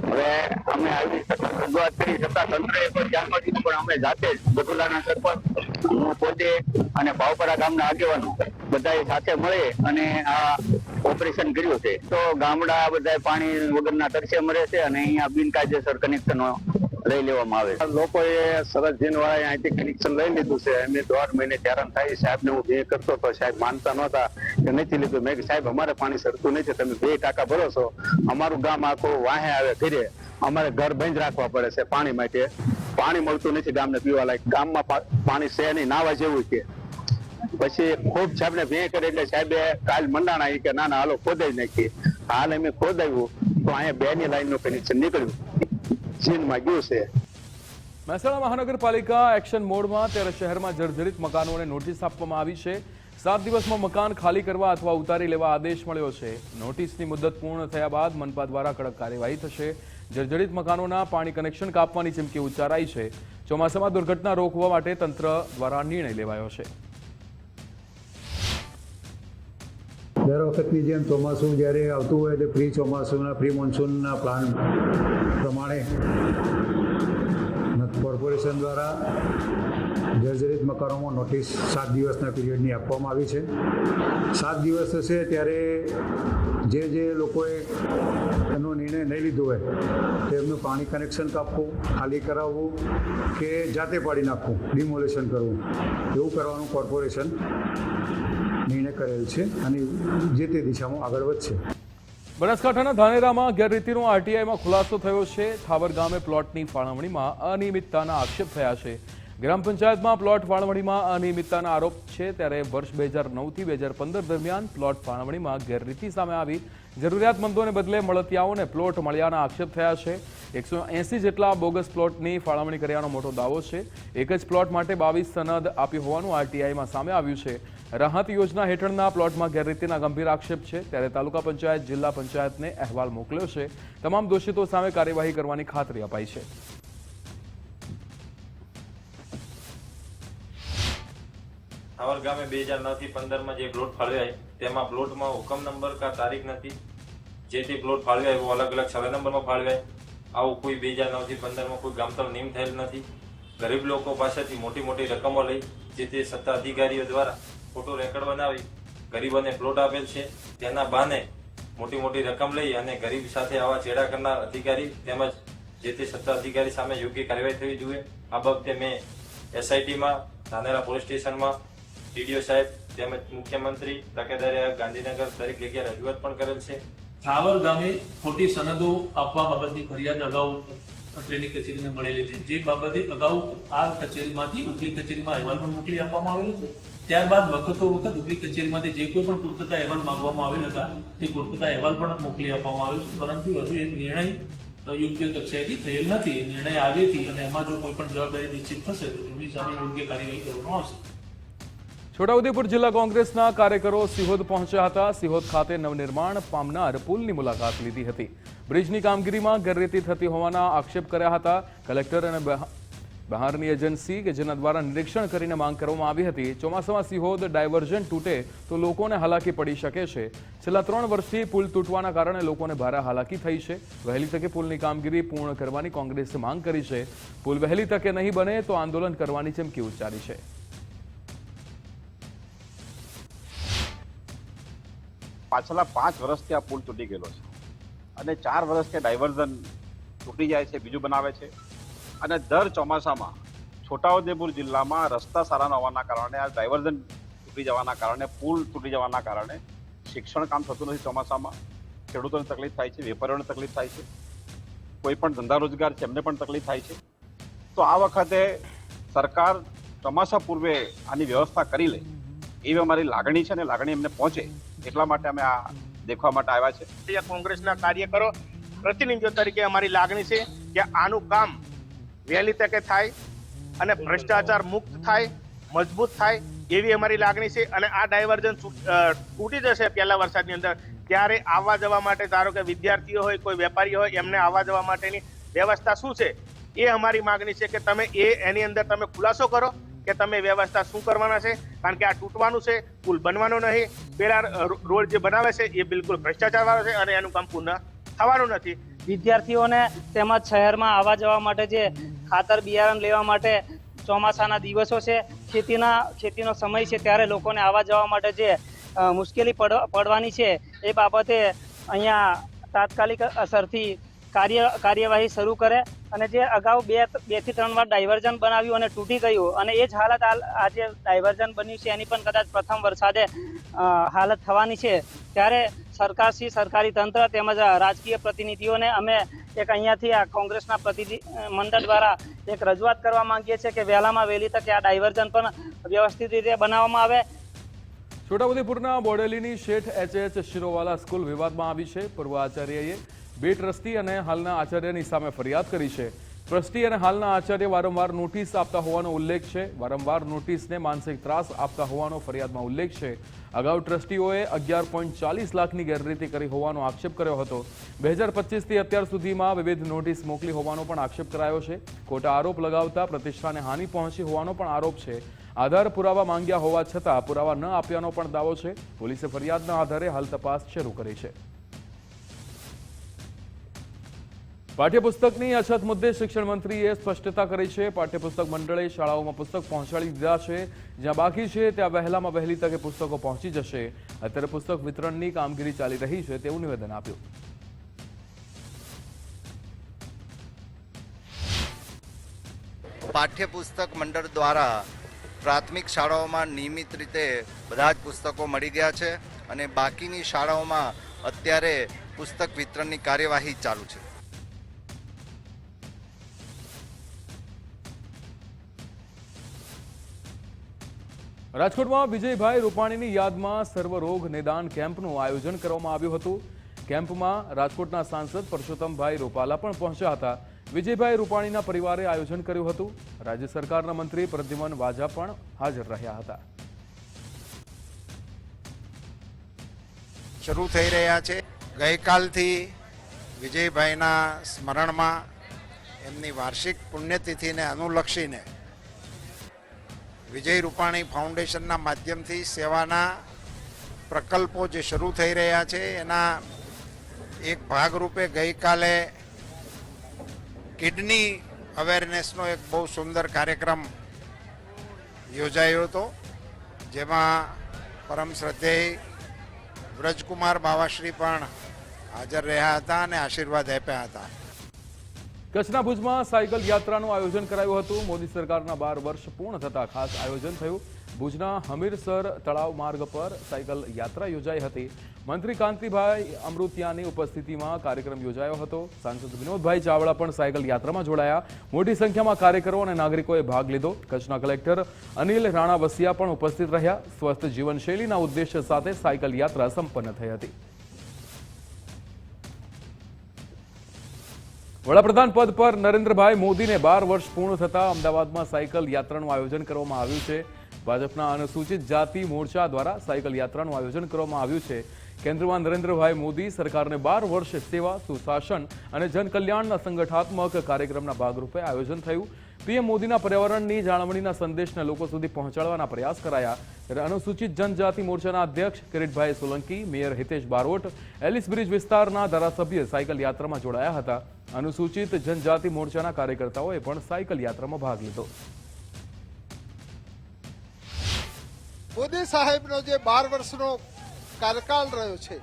[SPEAKER 23] હવે અમે આવી રજૂઆત કરી છતાં તંત્રએ કોઈ ધ્યાનમાં દીધું, પણ અમે જાતે જ ગઢોલાના સરપંચ પોતે અને ભાવપરા ગામના આગેવાનો બધાએ સાથે મળી અને આ ઓપરેશન કર્યું છે. તો ગામડા બધા પાણી વગરના તરસે મરે છે અને અહીંયા બિનકાયદેસર કનેક્શનો લઈ લેવામાં આવે છે. લોકોએ સરસ જીન વાળા અહીંથી કનેક્શન લઈ લીધું છે. એમને 1.5 મહિને હેરાન થાય. સાહેબને હું બે કરતો તો સાહેબ માનતા નહોતા કે નથી લીધું. મેં સાહેબ અમારે પાણી સરતું નથી, તમે 2 ટાંકા ભરો છો, અમારું ગામ આખું વાહે આવે ઘરે, અમારે ઘર બંધ રાખવા પડે છે પાણી માટે. પાણી મળતું નથી ગામને પીવા લાયક. ગામમાં પાણી છે નહીં, નાવા જેવું છે. પછી ખૂબ સાહેબને ભે કરે એટલે સાહેબે કાલ મંડાણા કે ના હાલો ખોદાઈ નાખીએ. હાલ અમે ખોદાવ્યું તો અહીંયા 2ની લાઈનનું કનેક્શન નીકળ્યું, જીનમાં ગયું છે.
[SPEAKER 20] મહેસાણા મહાનગરપાલિકા એક્શન મોડમાં, ત્યારે શહેરમાં જર્જરિત મકાનોને નોટિસ આપવામાં આવી છે. 7 દિવસમાં મકાન ખાલી કરવા અથવા ઉતારી લેવા આદેશ મળ્યો છે. નોટિસની મુદત પૂર્ણ થયા બાદ મનપા દ્વારા કડક કાર્યવાહી થશે. જર્જરિત મકાનોના પાણી કનેક્શન કાપવાની ચીમકી ઉચ્ચારાઈ છે. ચોમાસામાં દુર્ઘટના રોકવા માટે તંત્ર દ્વારા નિર્ણય લેવાયો છે.
[SPEAKER 5] દર વખતની જેમ ચોમાસું જ્યારે આવતું હોય એટલે પ્રી મોન્સૂનના પ્લાન પ્રમાણે કોર્પોરેશન દ્વારા જર્જરિત મકાનોમાં નોટિસ 7 દિવસના પીરિયડની આપવામાં આવી છે. 7 દિવસ થશે ત્યારે જે લોકોએ એનો નિર્ણય નહીં લીધો હોય તેમનું પાણી કનેક્શન કાપવું, ખાલી કરાવવું કે જાતે પાડી નાખવું, ડિમોલેશન કરવું, એવું કરવાનું કોર્પોરેશન નિર્ણય કરેલ છે અને જે તે દિશામાં આગળ વધશે.
[SPEAKER 20] બનાસકાંઠાના ધાનેરામાં ગેરરીતિનો આરટીઆઈમાં ખુલાસો થયો છે. થાવર ગામે પ્લોટની ફાળવણીમાં અનિયમિતતાના આક્ષેપ થયા છે. ગ્રામ પંચાયતમાં પ્લોટ ફાળવણીમાં અનિયમિતતાના આરોપ છે. ત્યારે વર્ષ 2009થી 2015 દરમિયાન પ્લોટ ફાળવણીમાં ગેરરીતિ સામે આવી. જરૂરિયાતમંદોને બદલે મળતિયાઓને પ્લોટ મળ્યાના આક્ષેપ થયા છે. 180 જેટલા બોગસ પ્લોટની ફાળવણી કર્યાનો મોટો દાવો છે. એક જ પ્લોટ માટે 22 સનદ આપી હોવાનું આરટીઆઈમાં સામે આવ્યું છે. રાહત યોજના હેઠળના પ્લોટમાં ગેરરીતિના ગંભીર આક્ષેપ છે. ત્યારે તાલુકા પંચાયત, જિલ્લા પંચાયતને અહેવાલ મોકલ્યો છે. તમામ દોષિતો સામે કાર્યવાહી કરવાની ખાતરી અપાઈ છે.
[SPEAKER 6] થાવર ગામે 2009થી 15માં જે પ્લોટ ફાળવ્યા તેમાં પ્લોટમાં હુકમ નંબર કા તારીખ નથી. જે તે પ્લોટ ફાળવ્યા એવો અલગ અલગ સર્વે નંબરમાં ફાળવ્યા. આવું કોઈ 2009થી 15માં કોઈ ગામતળ નિયમ થયેલ નથી. ગરીબ લોકો પાસેથી મોટી મોટી રકમો લઈ જે તે સત્તા અધિકારીઓ દ્વારા ખોટો રેકર્ડ બનાવી ગરીબોને પ્લોટ આપેલ છે. તેના બહાને મોટી મોટી રકમ લઈ અને ગરીબ સાથે આવા ચેડા કરનાર અધિકારી તેમજ જે તે સત્તા અધિકારી સામે યોગ્ય કાર્યવાહી થવી જોઈએ. આ બાબતે મેં એસઆઈટીમાં, ધાનેરા પોલીસ સ્ટેશનમાં, ટીડીઓ સાહેબ તેમજ મુખ્યમંત્રી, તકેદારી આયોગ, ગાંધીનગર દરેક જગ્યાએ રજૂઆત પણ કરેલ છે.
[SPEAKER 8] થાવર ગામે ખોટી સનદો આપવા બાબતની ફરિયાદ અગાઉ ટ્રેનિંગ કચેરીને મળેલી છે. જે બાબતે અગાઉ આ કચેરીમાંથી ઉપલી કચેરીમાં અહેવાલ પણ મોકલી આપવામાં આવેલો છે. ત્યારબાદ વખતો વખત ઉપલી કચેરીમાંથી જે કોઈ પણ પૂરતા અહેવાલ માંગવામાં આવેલ હતા તે પૂરતા અહેવાલ પણ મોકલી આપવામાં આવેલ છે. પરંતુ હજુ એક નિર્ણય યોગ્ય કક્ષાએથી થયેલ નથી. નિર્ણય આવ્યેથી અને એમાં જો કોઈ પણ જવાબદારી નિશ્ચિત થશે તો એમની સામે યોગ્ય કાર્યવાહી કરવામાં આવશે.
[SPEAKER 20] છોટાઉદેપુર જિલ્લા કોંગ્રેસના કાર્યકરો સિહોદ પહોંચ્યા હતા. સિહોદ ખાતે નવનિર્માણ પામનાર પુલની મુલાકાત લીધી હતી. બ્રિજની કામગીરીમાં ગેરરીતિ થતી હોવાના આક્ષેપ કર્યા હતા. કલેક્ટર અને બહારની એજન્સી કે જેના દ્વારા નિરીક્ષણ કરીને માંગ કરવામાં આવી હતી. ચોમાસામાં સિહોદ ડાયવર્ઝન તૂટે તો લોકોને હાલાકી પડી શકે છે. છેલ્લા 3 વર્ષથી પુલ તૂટવાના કારણે લોકોને ભારે હાલાકી થઈ છે. વહેલી તકે પુલની કામગીરી પૂર્ણ કરવાની કોંગ્રેસે માંગ કરી છે. પુલ વહેલી તકે નહીં બને તો આંદોલન કરવાની ચીમકી ઉચ્ચારી છે.
[SPEAKER 24] પાછલા 5 વર્ષથી આ પુલ તૂટી ગયેલો છે અને 4 વર્ષથી ડાયવર્ઝન તૂટી જાય છે, બીજું બનાવે છે. અને દર ચોમાસામાં છોટાઉદેપુર જિલ્લામાં રસ્તા સારા ન હોવાના કારણે, આ ડાયવર્ઝન તૂટી જવાના કારણે, પુલ તૂટી જવાના કારણે શિક્ષણ કામ થતું નથી. ચોમાસામાં ખેડૂતોને તકલીફ થાય છે, વેપારીઓને તકલીફ થાય છે, કોઈ પણ ધંધા રોજગાર છે એમને પણ તકલીફ થાય છે. તો આ વખતે સરકાર ચોમાસા પૂર્વે આની વ્યવસ્થા કરી લે એવી અમારી લાગણી છે અને લાગણી એમને પહોંચે એટલા માટે અમે આ દેખવા માટે આવ્યા છે.
[SPEAKER 25] કોંગ્રેસના કાર્યકરો પ્રતિનિધિઓ તરીકે અમારી લાગણી છે કે આનું કામ વહેલી તકે થાય અને ભ્રષ્ટાચાર મુક્ત થાય, મજબૂત થાય એવી અમારી લાગણી છે. અને આ ડાયવર્ઝન તૂટી જશે પહેલા વરસાદની અંદર ત્યારે આવવા જવા માટે, ધારો કે વિદ્યાર્થીઓ હોય, કોઈ વેપારી હોય, એમને આવવા જવા માટેની વ્યવસ્થા શું છે એ અમારી માગણી છે કે તમે એની અંદર તમે ખુલાસો કરો કે તમે વ્યવસ્થા શું કરવાના છે. કારણ કે આ તૂટવાનું છે, પુલ બનવાનો નહીં. પેલા રોડ જે બનાવે છે એ બિલકુલ ભ્રષ્ટાચાર વાળો છે અને એનું કામ પૂર્ણ થવાનું નથી.
[SPEAKER 26] વિદ્યાર્થીઓને તેમજ શહેરમાં આવવા જવા માટે જે ખાતર બિયારણ લેવા માટે ચોમાસાના દિવસો છે, ખેતીનો સમય છે, ત્યારે લોકોને આવવા જવા માટે જે મુશ્કેલી પડવાની છે એ બાબતે અહીંયા તાત્કાલિક અસરથી કાર્યવાહી શરૂ કરે અને જે અગાઉ 2 થી 3 વાર ડાયવર્ઝન બનાવ્યું અને તૂટી ગયું અને એ જ હાલત આજે ડાયવર્ઝન બન્યું છે એની પણ કદાચ પ્રથમ વરસાદે હાલત થવાની છે. ત્યારે સરકારશ્રી, સરકારી તંત્ર તેમજ રાજકીય પ્રતિનિધિઓને અમે એક અહીંયાથી આ કોંગ્રેસના પ્રતિનિધિ મંડળ દ્વારા એક રજૂઆત કરવા માંગીએ છીએ કે વહેલામાં વહેલી તકે આ ડાયવર્ઝન પણ વ્યવસ્થિત રીતે બનાવવામાં આવે.
[SPEAKER 20] છોટાઉદેપુરના બોડેલીની શેઠ HH શિરોવાલા સ્કૂલ વિવાદમાં આવી છે. પૂર્વ આચાર્યએ 2 ટ્રસ્ટી અને હાલના આચાર્યની સામે ફરિયાદ કરી છે. ટ્રસ્ટી અને હાલના આચાર્ય વારંવાર નોટિસ આપતા હોવાનો ઉલ્લેખ છે. વારંવાર નોટિસને માનસિક ત્રાસ આપતા હોવાનો ફરિયાદમાં ઉલ્લેખ છે. અગાઉ ટ્રસ્ટીઓએ 11.40 લાખની ગેરરીતિ કરી હોવાનો આક્ષેપ કર્યો હતો. 2025થી અત્યાર સુધીમાં વિવિધ નોટિસ મોકલી હોવાનો પણ આક્ષેપ કરાયો છે. ખોટા આરોપ લગાવતા પ્રતિષ્ઠાને હાનિ પહોંચી હોવાનો પણ આરોપ છે. આધાર પુરાવા માંગ્યા હોવા છતાં પુરાવા ન આપ્યાનો પણ દાવો છે. પોલીસે ફરિયાદના આધારે હાલ તપાસ શરૂ કરી છે. પાઠ્યપુસ્તકની અછત મુદ્દે શિક્ષણ મંત્રીએ સ્પષ્ટતા કરી છે. પાઠ્યપુસ્તક મંડળે શાળાઓમાં પુસ્તક પહોંચાડી દીધા છે. જ્યાં બાકી છે ત્યાં વહેલામાં વહેલી તકે પુસ્તકો પહોંચી જશે. અત્યારે પુસ્તક વિતરણની કામગીરી ચાલી રહી છે તેવું નિવેદન આપ્યું.
[SPEAKER 7] પાઠ્યપુસ્તક મંડળ દ્વારા પ્રાથમિક શાળાઓમાં નિયમિત રીતે બધા જ પુસ્તકો મળી ગયા છે અને બાકીની શાળાઓમાં અત્યારે પુસ્તક વિતરણની કાર્યવાહી ચાલુ છે.
[SPEAKER 20] રાજકોટમાં વિજયભાઈ રૂપાણીની યાદમાં સર્વરોગ નિદાન કેમ્પનું આયોજન કરવામાં આવ્યું હતું. કેમ્પમાં રાજકોટના સાંસદ પરસોત્તમભાઈ રૂપાલા પણ પહોંચ્યા હતા. વિજયભાઈ રૂપાણીના પરિવારે આયોજન કર્યું હતું. રાજ્ય સરકારના મંત્રી પ્રદ્યુમન વાજા પણ હાજર રહ્યા હતા.
[SPEAKER 9] શરૂ થઈ રહ્યા છે. ગઈકાલથી વિજયભાઈના સ્મરણમાં એમની વાર્ષિક પુણ્યતિથિને અનુલક્ષીને વિજય રૂપાણી ફાઉન્ડેશનના માધ્યમથી સેવાના પ્રકલ્પો જે શરૂ થઈ રહ્યા છે એના એક ભાગરૂપે ગઈકાલે કિડની અવેરનેસનો એક બહુ સુંદર કાર્યક્રમ યોજાયો હતો, જેમાં પરમ શ્રદ્ધેય વ્રજકુમાર બાવાશ્રી પણ હાજર રહ્યા હતા અને આશીર્વાદ આપ્યા હતા.
[SPEAKER 20] કચ્છના ભુજમાં સાયકલ યાત્રાનું આયોજન કરાયું હતું. મોદી સરકારના 12 વર્ષ પૂર્ણ થતા ખાસ આયોજન થયું. ભુજના હમીરસર તળાવ માર્ગ પર સાયકલ યાત્રા યોજાઈ હતી. મંત્રી કાંતિભાઈ અમૃતિયાની ઉપસ્થિતિમાં કાર્યક્રમ યોજાયો હતો. સાંસદ વિનોદભાઈ ચાવડા પણ સાયકલ યાત્રામાં જોડાયા. મોટી સંખ્યામાં કાર્યકરો અને નાગરિકોએ ભાગ લીધો. કચ્છના કલેક્ટર અનિલ રાણા વસિયા પણ ઉપસ્થિત રહ્યા. સ્વસ્થ જીવનશૈલીના ઉદ્દેશ્ય સાથે સાયકલ યાત્રા સંપન્ન થઈ હતી. વડાપ્રધાન પદ પર નરેન્દ્રભાઈ મોદીને 12 વર્ષ પૂર્ણ થતા અમદાવાદમાં સાયકલ યાત્રાનું આયોજન કરવામાં આવ્યું છે. ભાજપના અનુસૂચિત જાતિ મોરચા દ્વારા સાયકલ યાત્રાનું આયોજન કરવામાં આવ્યું છે. કેન્દ્રમાં નરેન્દ્રભાઈ મોદી સરકારને 12 વર્ષ સેવા, સુશાસન અને જનકલ્યાણના સંગઠનાત્મક કાર્યક્રમના ભાગરૂપે આયોજન થયું. પીએમ મોદીના પર્યાવરણની જાળવણીના સંદેશને લોકો સુધી પહોંચાડવાના પ્રયાસ કરાયા. ત્યારે અનુસૂચિત જનજાતિ મોરચાના અધ્યક્ષ Kiritbhai Solanki, mayor Hitesh Barot, Ellis Bridge વિસ્તારના ધારાસભ્ય સાયકલ યાત્રામાં જોડાયા હતા. અનુસૂચિત જનજાતિ મોરચાના કાર્યકર્તાઓએ પણ સાયકલ યાત્રામાં ભાગ લીધો.
[SPEAKER 10] મોદી સાહેબનો જે 12 વર્ષનો કાર્યકાળ રહ્યો છે,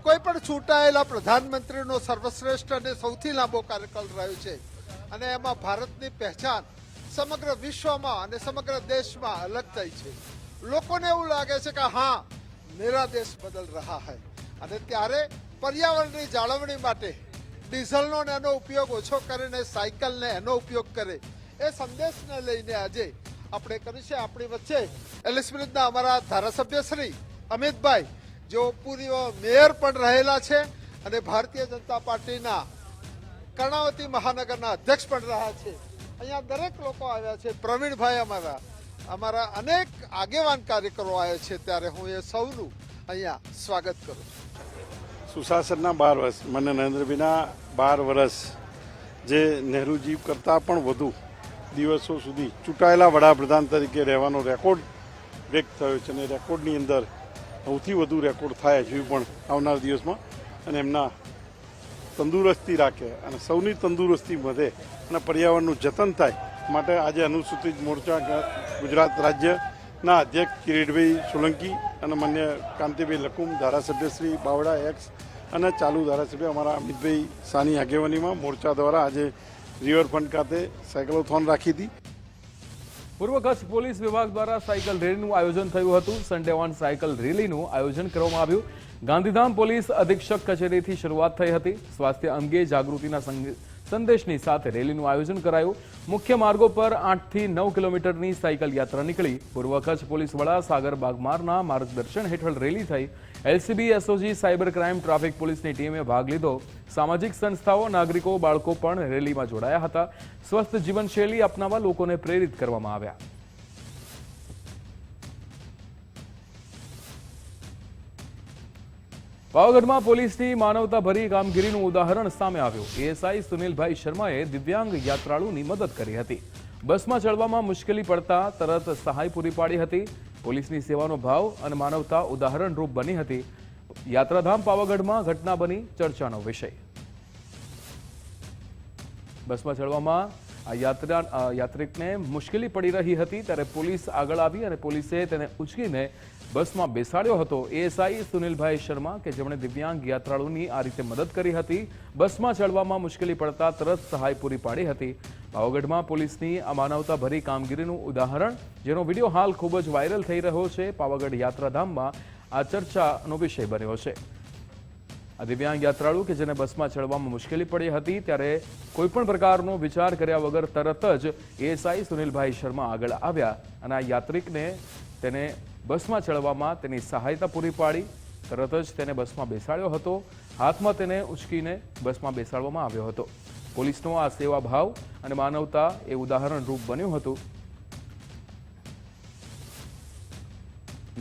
[SPEAKER 10] કોઈ પણ ચૂંટાયેલા પ્રધાનમંત્રીનો સર્વશ્રેષ્ઠ અને સૌથી લાંબો કાર્યકાળ રહ્યો છે અને એમાં ભારતની પહેચાન સમગ્ર વિશ્વમાં અને સમગ્ર દેશમાં અલગ થઈ છે. લોકોને એવું લાગે છે કે હા, મેરા દેશ બદલ રહા હૈ. અને ત્યારે પર્યાવરણની જાળવણી માટે ડીઝલનો એનો ઉપયોગ ઓછો કરીને સાયકલને એનો ઉપયોગ કરે, એ સંદેશને લઈને આજે આપણે કર્યું છે. આપણી વચ્ચે એલિસ બ્રિજના અમારા ધારાસભ્ય શ્રી અમિતભાઈ, જેઓ પૂર્વ મેયર પણ રહેલા છે અને ભારતીય જનતા પાર્ટીના કર્ણાવતી મહાનગરના અધ્યક્ષ પણ રહ્યા છે. અહીંયા દરેક લોકો આવ્યા છે. પ્રવીણભાઈ અમારા અનેક આગેવાન કાર્યકરો આવ્યા છે. ત્યારે હું એ સૌનું અહીંયા સ્વાગત કરું છું.
[SPEAKER 11] સુશાસનના 12 વર્ષ, મને નરેન્દ્રભાઈના 12 વર્ષ, જે નહેરુજી કરતાં પણ વધુ દિવસો સુધી ચૂંટાયેલા વડાપ્રધાન તરીકે રહેવાનો રેકોર્ડ બ્રેક થયો છે અને રેકોર્ડની અંદર સૌથી વધુ રેકોર્ડ થાય હજુ પણ આવનાર દિવસમાં. અને એમના તંદુરસ્તી રાખે અને સૌની તંદુરસ્તી વધે અને પર્યાવરણનું જતન થાય માટે આજે અનુસૂચિત મોરચા ગુજરાત રાજ્યના અધ્યક્ષ કિરીટભાઈ સોલંકી અને માન્ય કાંતિભાઈ લકુમ, ધારાસભ્ય શ્રી બાવડા એક્સ અને ચાલુ ધારાસભ્ય અમારા અમિતભાઈ સાની આગેવાનીમાં મોરચા દ્વારા આજે રિવરફ્રન્ટ ખાતે સાયકલોથોન રાખી હતી.
[SPEAKER 20] પૂર્વ કચ્છ પોલીસ વિભાગ દ્વારા સાયકલ રેલીનું આયોજન થયું હતું. સન્ડે ઓન સાયકલ રેલીનું આયોજન કરવામાં આવ્યું. ગાંધીધામ પોલીસ અધિક્ષક કચેરીથી શરૂઆત થઈ હતી. સ્વાસ્થ્ય અંગે જાગૃતિના સંદેશની સાથે રેલીનું આયોજન કરાયું. મુખ્ય માર્ગો પર 8 થી 9 કિલોમીટરની સાયકલ યાત્રા નીકળી. પૂર્વ કચ્છ પોલીસ વડા સાગર બાગમારના માર્ગદર્શન હેઠળ રેલી થઈ. LCB, SOG, cyber crime, traffic પોલીસની ટીમે ભાગ લીધો. સામાજિક સંસ્થાઓ, નાગરિકો, બાળકો પણ રેલીમાં જોડાયા હતા. સ્વસ્થ જીવનશૈલી અપનાવવા લોકોને પ્રેરિત કરવામાં આવ્યા. પાવાગઢમાં પોલીસની માનવતાભરી કામગીરીનું ઉદાહરણ સામે આવ્યું. એએસઆઈ સુનિલભાઈ શર્માએ દિવ્યાંગ યાત્રાળુની મદદ કરી હતી. બસમાં ચડવામાં મુશ્કેલી પડતા તરત સહાય પૂરી પાડી હતી. પોલીસની સેવાનો ભાવ અને માનવતા ઉદાહરણરૂપ બની હતી. યાત્રાધામ પાવાગઢમાં ઘટના બની ચર્ચાનો વિષય. બસમાં ચડવામાં આ યાત્રિકને મુશ્કેલી પડી રહી હતી ત્યારે પોલીસ આગળ આવી અને પોલીસે તેને ઉચકીને બસમાં બેસાડ્યો હતો. એએસઆઈ સુનિલભાઈ શર્મા કે જેમણે દિવ્યાંગ યાત્રાળુની આ રીતે મદદ કરી હતી. બસમાં ચડવામાં મુશ્કેલી પડતા તરત સહાય પૂરી પાડી હતી. પાવાગઢમાં પોલીસની આ માનવતાભરી કામગીરીનું ઉદાહરણ, જેનો વિડીયો હાલ ખૂબ જ વાયરલ થઈ રહ્યો છે. પાવાગઢ યાત્રાધામમાં આ ચર્ચાનો વિષય બન્યો છે. આ દિવ્યાંગ યાત્રાળુ કે જેને બસમાં ચડવામાં મુશ્કેલી પડી હતી ત્યારે કોઈપણ પ્રકારનો વિચાર કર્યા વગર તરત જ એએસઆઈ સુનિલભાઈ શર્મા આગળ આવ્યા અને આ યાત્રિકને તેને બસમાં ચડવામાં તેની સહાયતા પૂરી પાડી. તરત જ તેને બસમાં બેસાડ્યો હતો. હાથમાં તેને ઉચકીને બસમાં બેસાડવામાં આવ્યો હતો. પોલીસનો આ સેવાભાવ અને માનવતા એ ઉદાહરણરૂપ બન્યું હતું.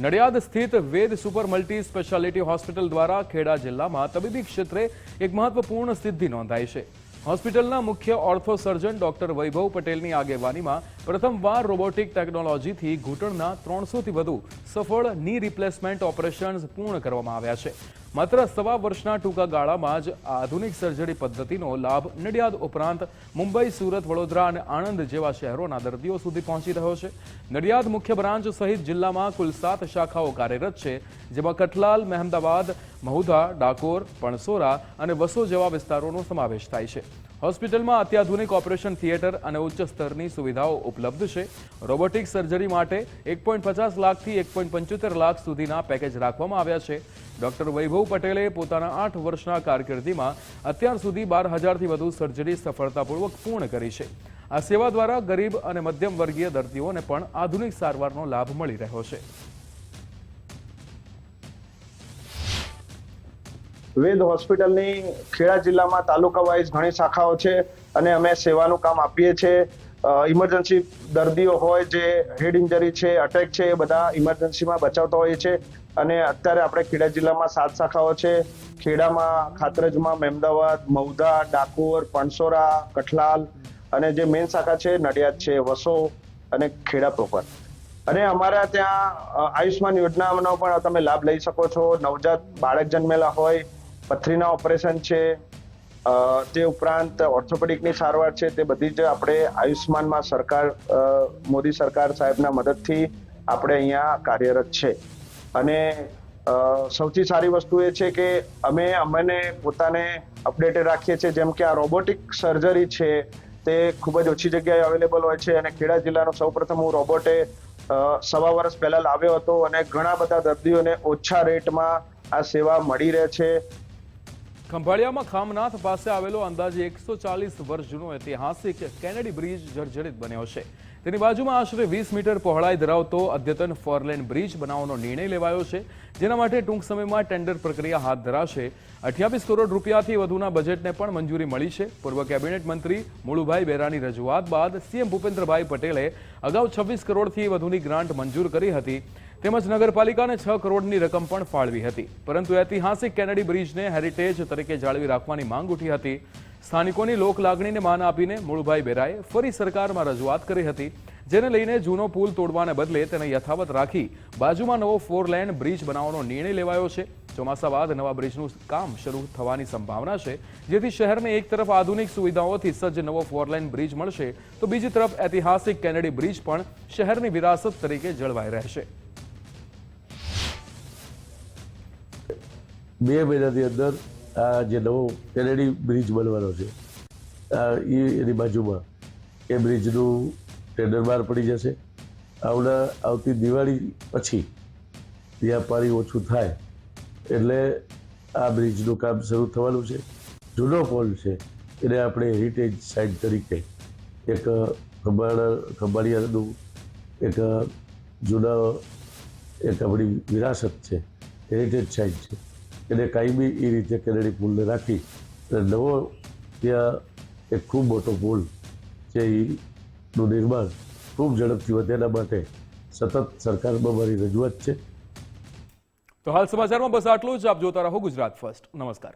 [SPEAKER 20] નડિયાદ સ્થિત વેદ સુપર મલ્ટી સ્પેશિયાલિટી હોસ્પિટલ દ્વારા ખેડા જિલ્લામાં તબીબી ક્ષેત્રે એક મહત્વપૂર્ણ સિદ્ધિ નોંધાઈ છે. હોસ્પિટલના મુખ્ય ઓર્થો સર્જન ડોક્ટર વૈભવ પટેલની આગેવાનીમાં પ્રથમવાર રોબોટિક ટેકનોલોજીથી ઘૂંટણના 300થી વધુ સફળ ની રિપ્લેસમેન્ટ ઓપરેશન્સ પૂર્ણ કરવામાં આવ્યા છે. માત્ર સવા વર્ષના ટૂંકા ગાળામાં જ આ આધુનિક સર્જરી પદ્ધતિનો લાભ નડિયાદ ઉપરાંત મુંબઈ, સુરત, વડોદરા અને આણંદ જેવા શહેરોના દર્દીઓ સુધી પહોંચી રહ્યો છે. નડિયાદ મુખ્ય બ્રાન્ચ સહિત જિલ્લામાં કુલ 7 શાખાઓ કાર્યરત છે, જેમાં કઠલાલ, મહેમદાવાદ, મહુધા, ડાકોર, પણસોરા અને વસો જેવા વિસ્તારોનો સમાવેશ થાય છે. હોસ્પિટલમાં અત્યાધુનિક ઓપરેશન થિયેટર અને ઉચ્ચ સ્તરની સુવિધાઓ ઉપલબ્ધ છે. રોબોટિક સર્જરી માટે 1.50 લાખથી 1.75 લાખ સુધીના પેકેજ રાખવામાં આવ્યા છે. ડોક્ટર વૈભવ પટેલે પોતાના 8 વર્ષના કારકિર્દીમાં અત્યાર સુધી 12,000થી વધુ સર્જરી સફળતાપૂર્વક પૂર્ણ કરી છે. આ સેવા દ્વારા ગરીબ અને મધ્યમ વર્ગીય દર્દીઓને પણ આધુનિક સારવારનો લાભ મળી રહ્યો છે.
[SPEAKER 12] વેદ હોસ્પિટલની ખેડા જિલ્લામાં તાલુકા વાઇઝ ઘણી શાખાઓ છે અને અમે સેવાનું કામ આપીએ છીએ. ઇમરજન્સી દર્દીઓ હોય, જે હેડ ઇન્જરી છે, અટેક છે, એ બધા ઇમરજન્સીમાં બચાવતા હોઈએ છીએ. અને અત્યારે આપણે ખેડા જિલ્લામાં 7 શાખાઓ છે. ખેડામાં, ખાતરજમાં, મહેમદાવાદ, મહુધા, ડાકોર, પણસોરા, કઠલાલ અને જે મેઇન શાખા છે નડિયાદ છે, વસો અને ખેડા પ્રોપર. અને અમારા ત્યાં આયુષ્માન યોજનાનો પણ તમે લાભ લઈ શકો છો. નવજાત બાળક જન્મેલા હોય, પથરીના ઓપરેશન છે, તે ઉપરાંત ઓર્થોપેડિકની સારવાર છે, તે બધી જ આપણે આયુષ્માનમાં સરકાર, મોદી સરકાર સાહેબના મદદથી આપણે અહીંયા કાર્યરત છે. અને સૌથી સારી વસ્તુ એ છે કે અમને પોતાને અપડેટેડ રાખીએ છીએ. જેમ કે આ રોબોટિક સર્જરી છે તે ખૂબ જ ઓછી જગ્યાએ અવેલેબલ હોય છે અને ખેડા જિલ્લાનો સૌપ્રથમ હું રોબોટે સવા વર્ષ પહેલા લાવ્યો હતો અને ઘણા બધા દર્દીઓને ઓછા રેટમાં આ સેવા મળી રહે છે.
[SPEAKER 20] ખંભાળિયામાં ખામનાથ પાસે આવેલો અંદાજે 140 વર્ષ જૂનો ઐતિહાસિક કેનેડી બ્રિજ જર્જરિત બન્યો છે. તેની બાજુમાં આશરે 20 મીટર પહોળાઈ ધરાવતો અદ્યતન ફોરલેન બ્રિજ બનાવવાનો નિર્ણય લેવાયો છે, જેના માટે ટૂંક સમયમાં ટેન્ડર પ્રક્રિયા હાથ ધરાશે. 28 કરોડ રૂપિયાથી વધુના બજેટને પણ મંજૂરી મળી છે. પૂર્વ કેબિનેટ મંત્રી મુળુભાઈ બેરાની રજૂઆત બાદ સીએમ ભૂપેન્દ્રભાઈ પટેલે અગાઉ 26 કરોડથી વધુની ગ્રાન્ટ મંજૂર કરી હતી. તેમજ નગરપાલિકાને 6 કરોડની રકમ પણ ફાળવી હતી. પરંતુ ઐતિહાસિક કેનેડી બ્રિજને હેરિટેજ તરીકે જાળવી રાખવાની માંગ ઉઠી હતી. સ્થાનિકોની લોક લાગણીને માન આપીને મુળુભાઈ બેરાએ ફરી સરકારમાં રજૂઆત કરી હતી, જેને લઈને જૂનો પુલ તોડવાને બદલે તેને યથાવત રાખી બાજુમાં નવો 4 લેન બ્રિજ બનાવવાનો નિર્ણય લેવાયો છે. ચોમાસા બાદ નવા બ્રિજનું કામ શરૂ થવાની સંભાવના છે, જેથી શહેરને એક તરફ આધુનિક સુવિધાઓથી સજ્જ નવો 4 લેન બ્રિજ મળશે, તો બીજી તરફ ઐતિહાસિક કેનેડી બ્રિજ પણ શહેરની વિરાસત તરીકે જળવાઈ રહેશે.
[SPEAKER 13] 2 મહિનાની અંદર આ જે નવો કેનેડી બ્રિજ બનવાનો છે એની બાજુમાં એ બ્રિજનું ટેન્ડર બહાર પડી જશે. આવતી દિવાળી પછી ત્યાં પાણી ઓછું થાય એટલે આ બ્રિજનું કામ શરૂ થવાનું છે. જૂનો પુલ છે એને આપણે હેરિટેજ સાઇટ તરીકે એક ખંભાળિયાનું એક જૂના એક આપણી વિરાસત છે, હેરિટેજ સાઇટ છે, એને કાયમી એ રીતે કેનેડી પુલને રાખી અને નવો ત્યાં એક ખૂબ મોટો પુલ છે એનું નિર્માણ ખૂબ ઝડપથી વધે એના માટે સતત સરકારમાં મારી રજૂઆત છે.
[SPEAKER 20] તો હાલ સમાચારમાં બસ આટલું જ. આપ જોતા રહો ગુજરાત ફર્સ્ટ. નમસ્કાર.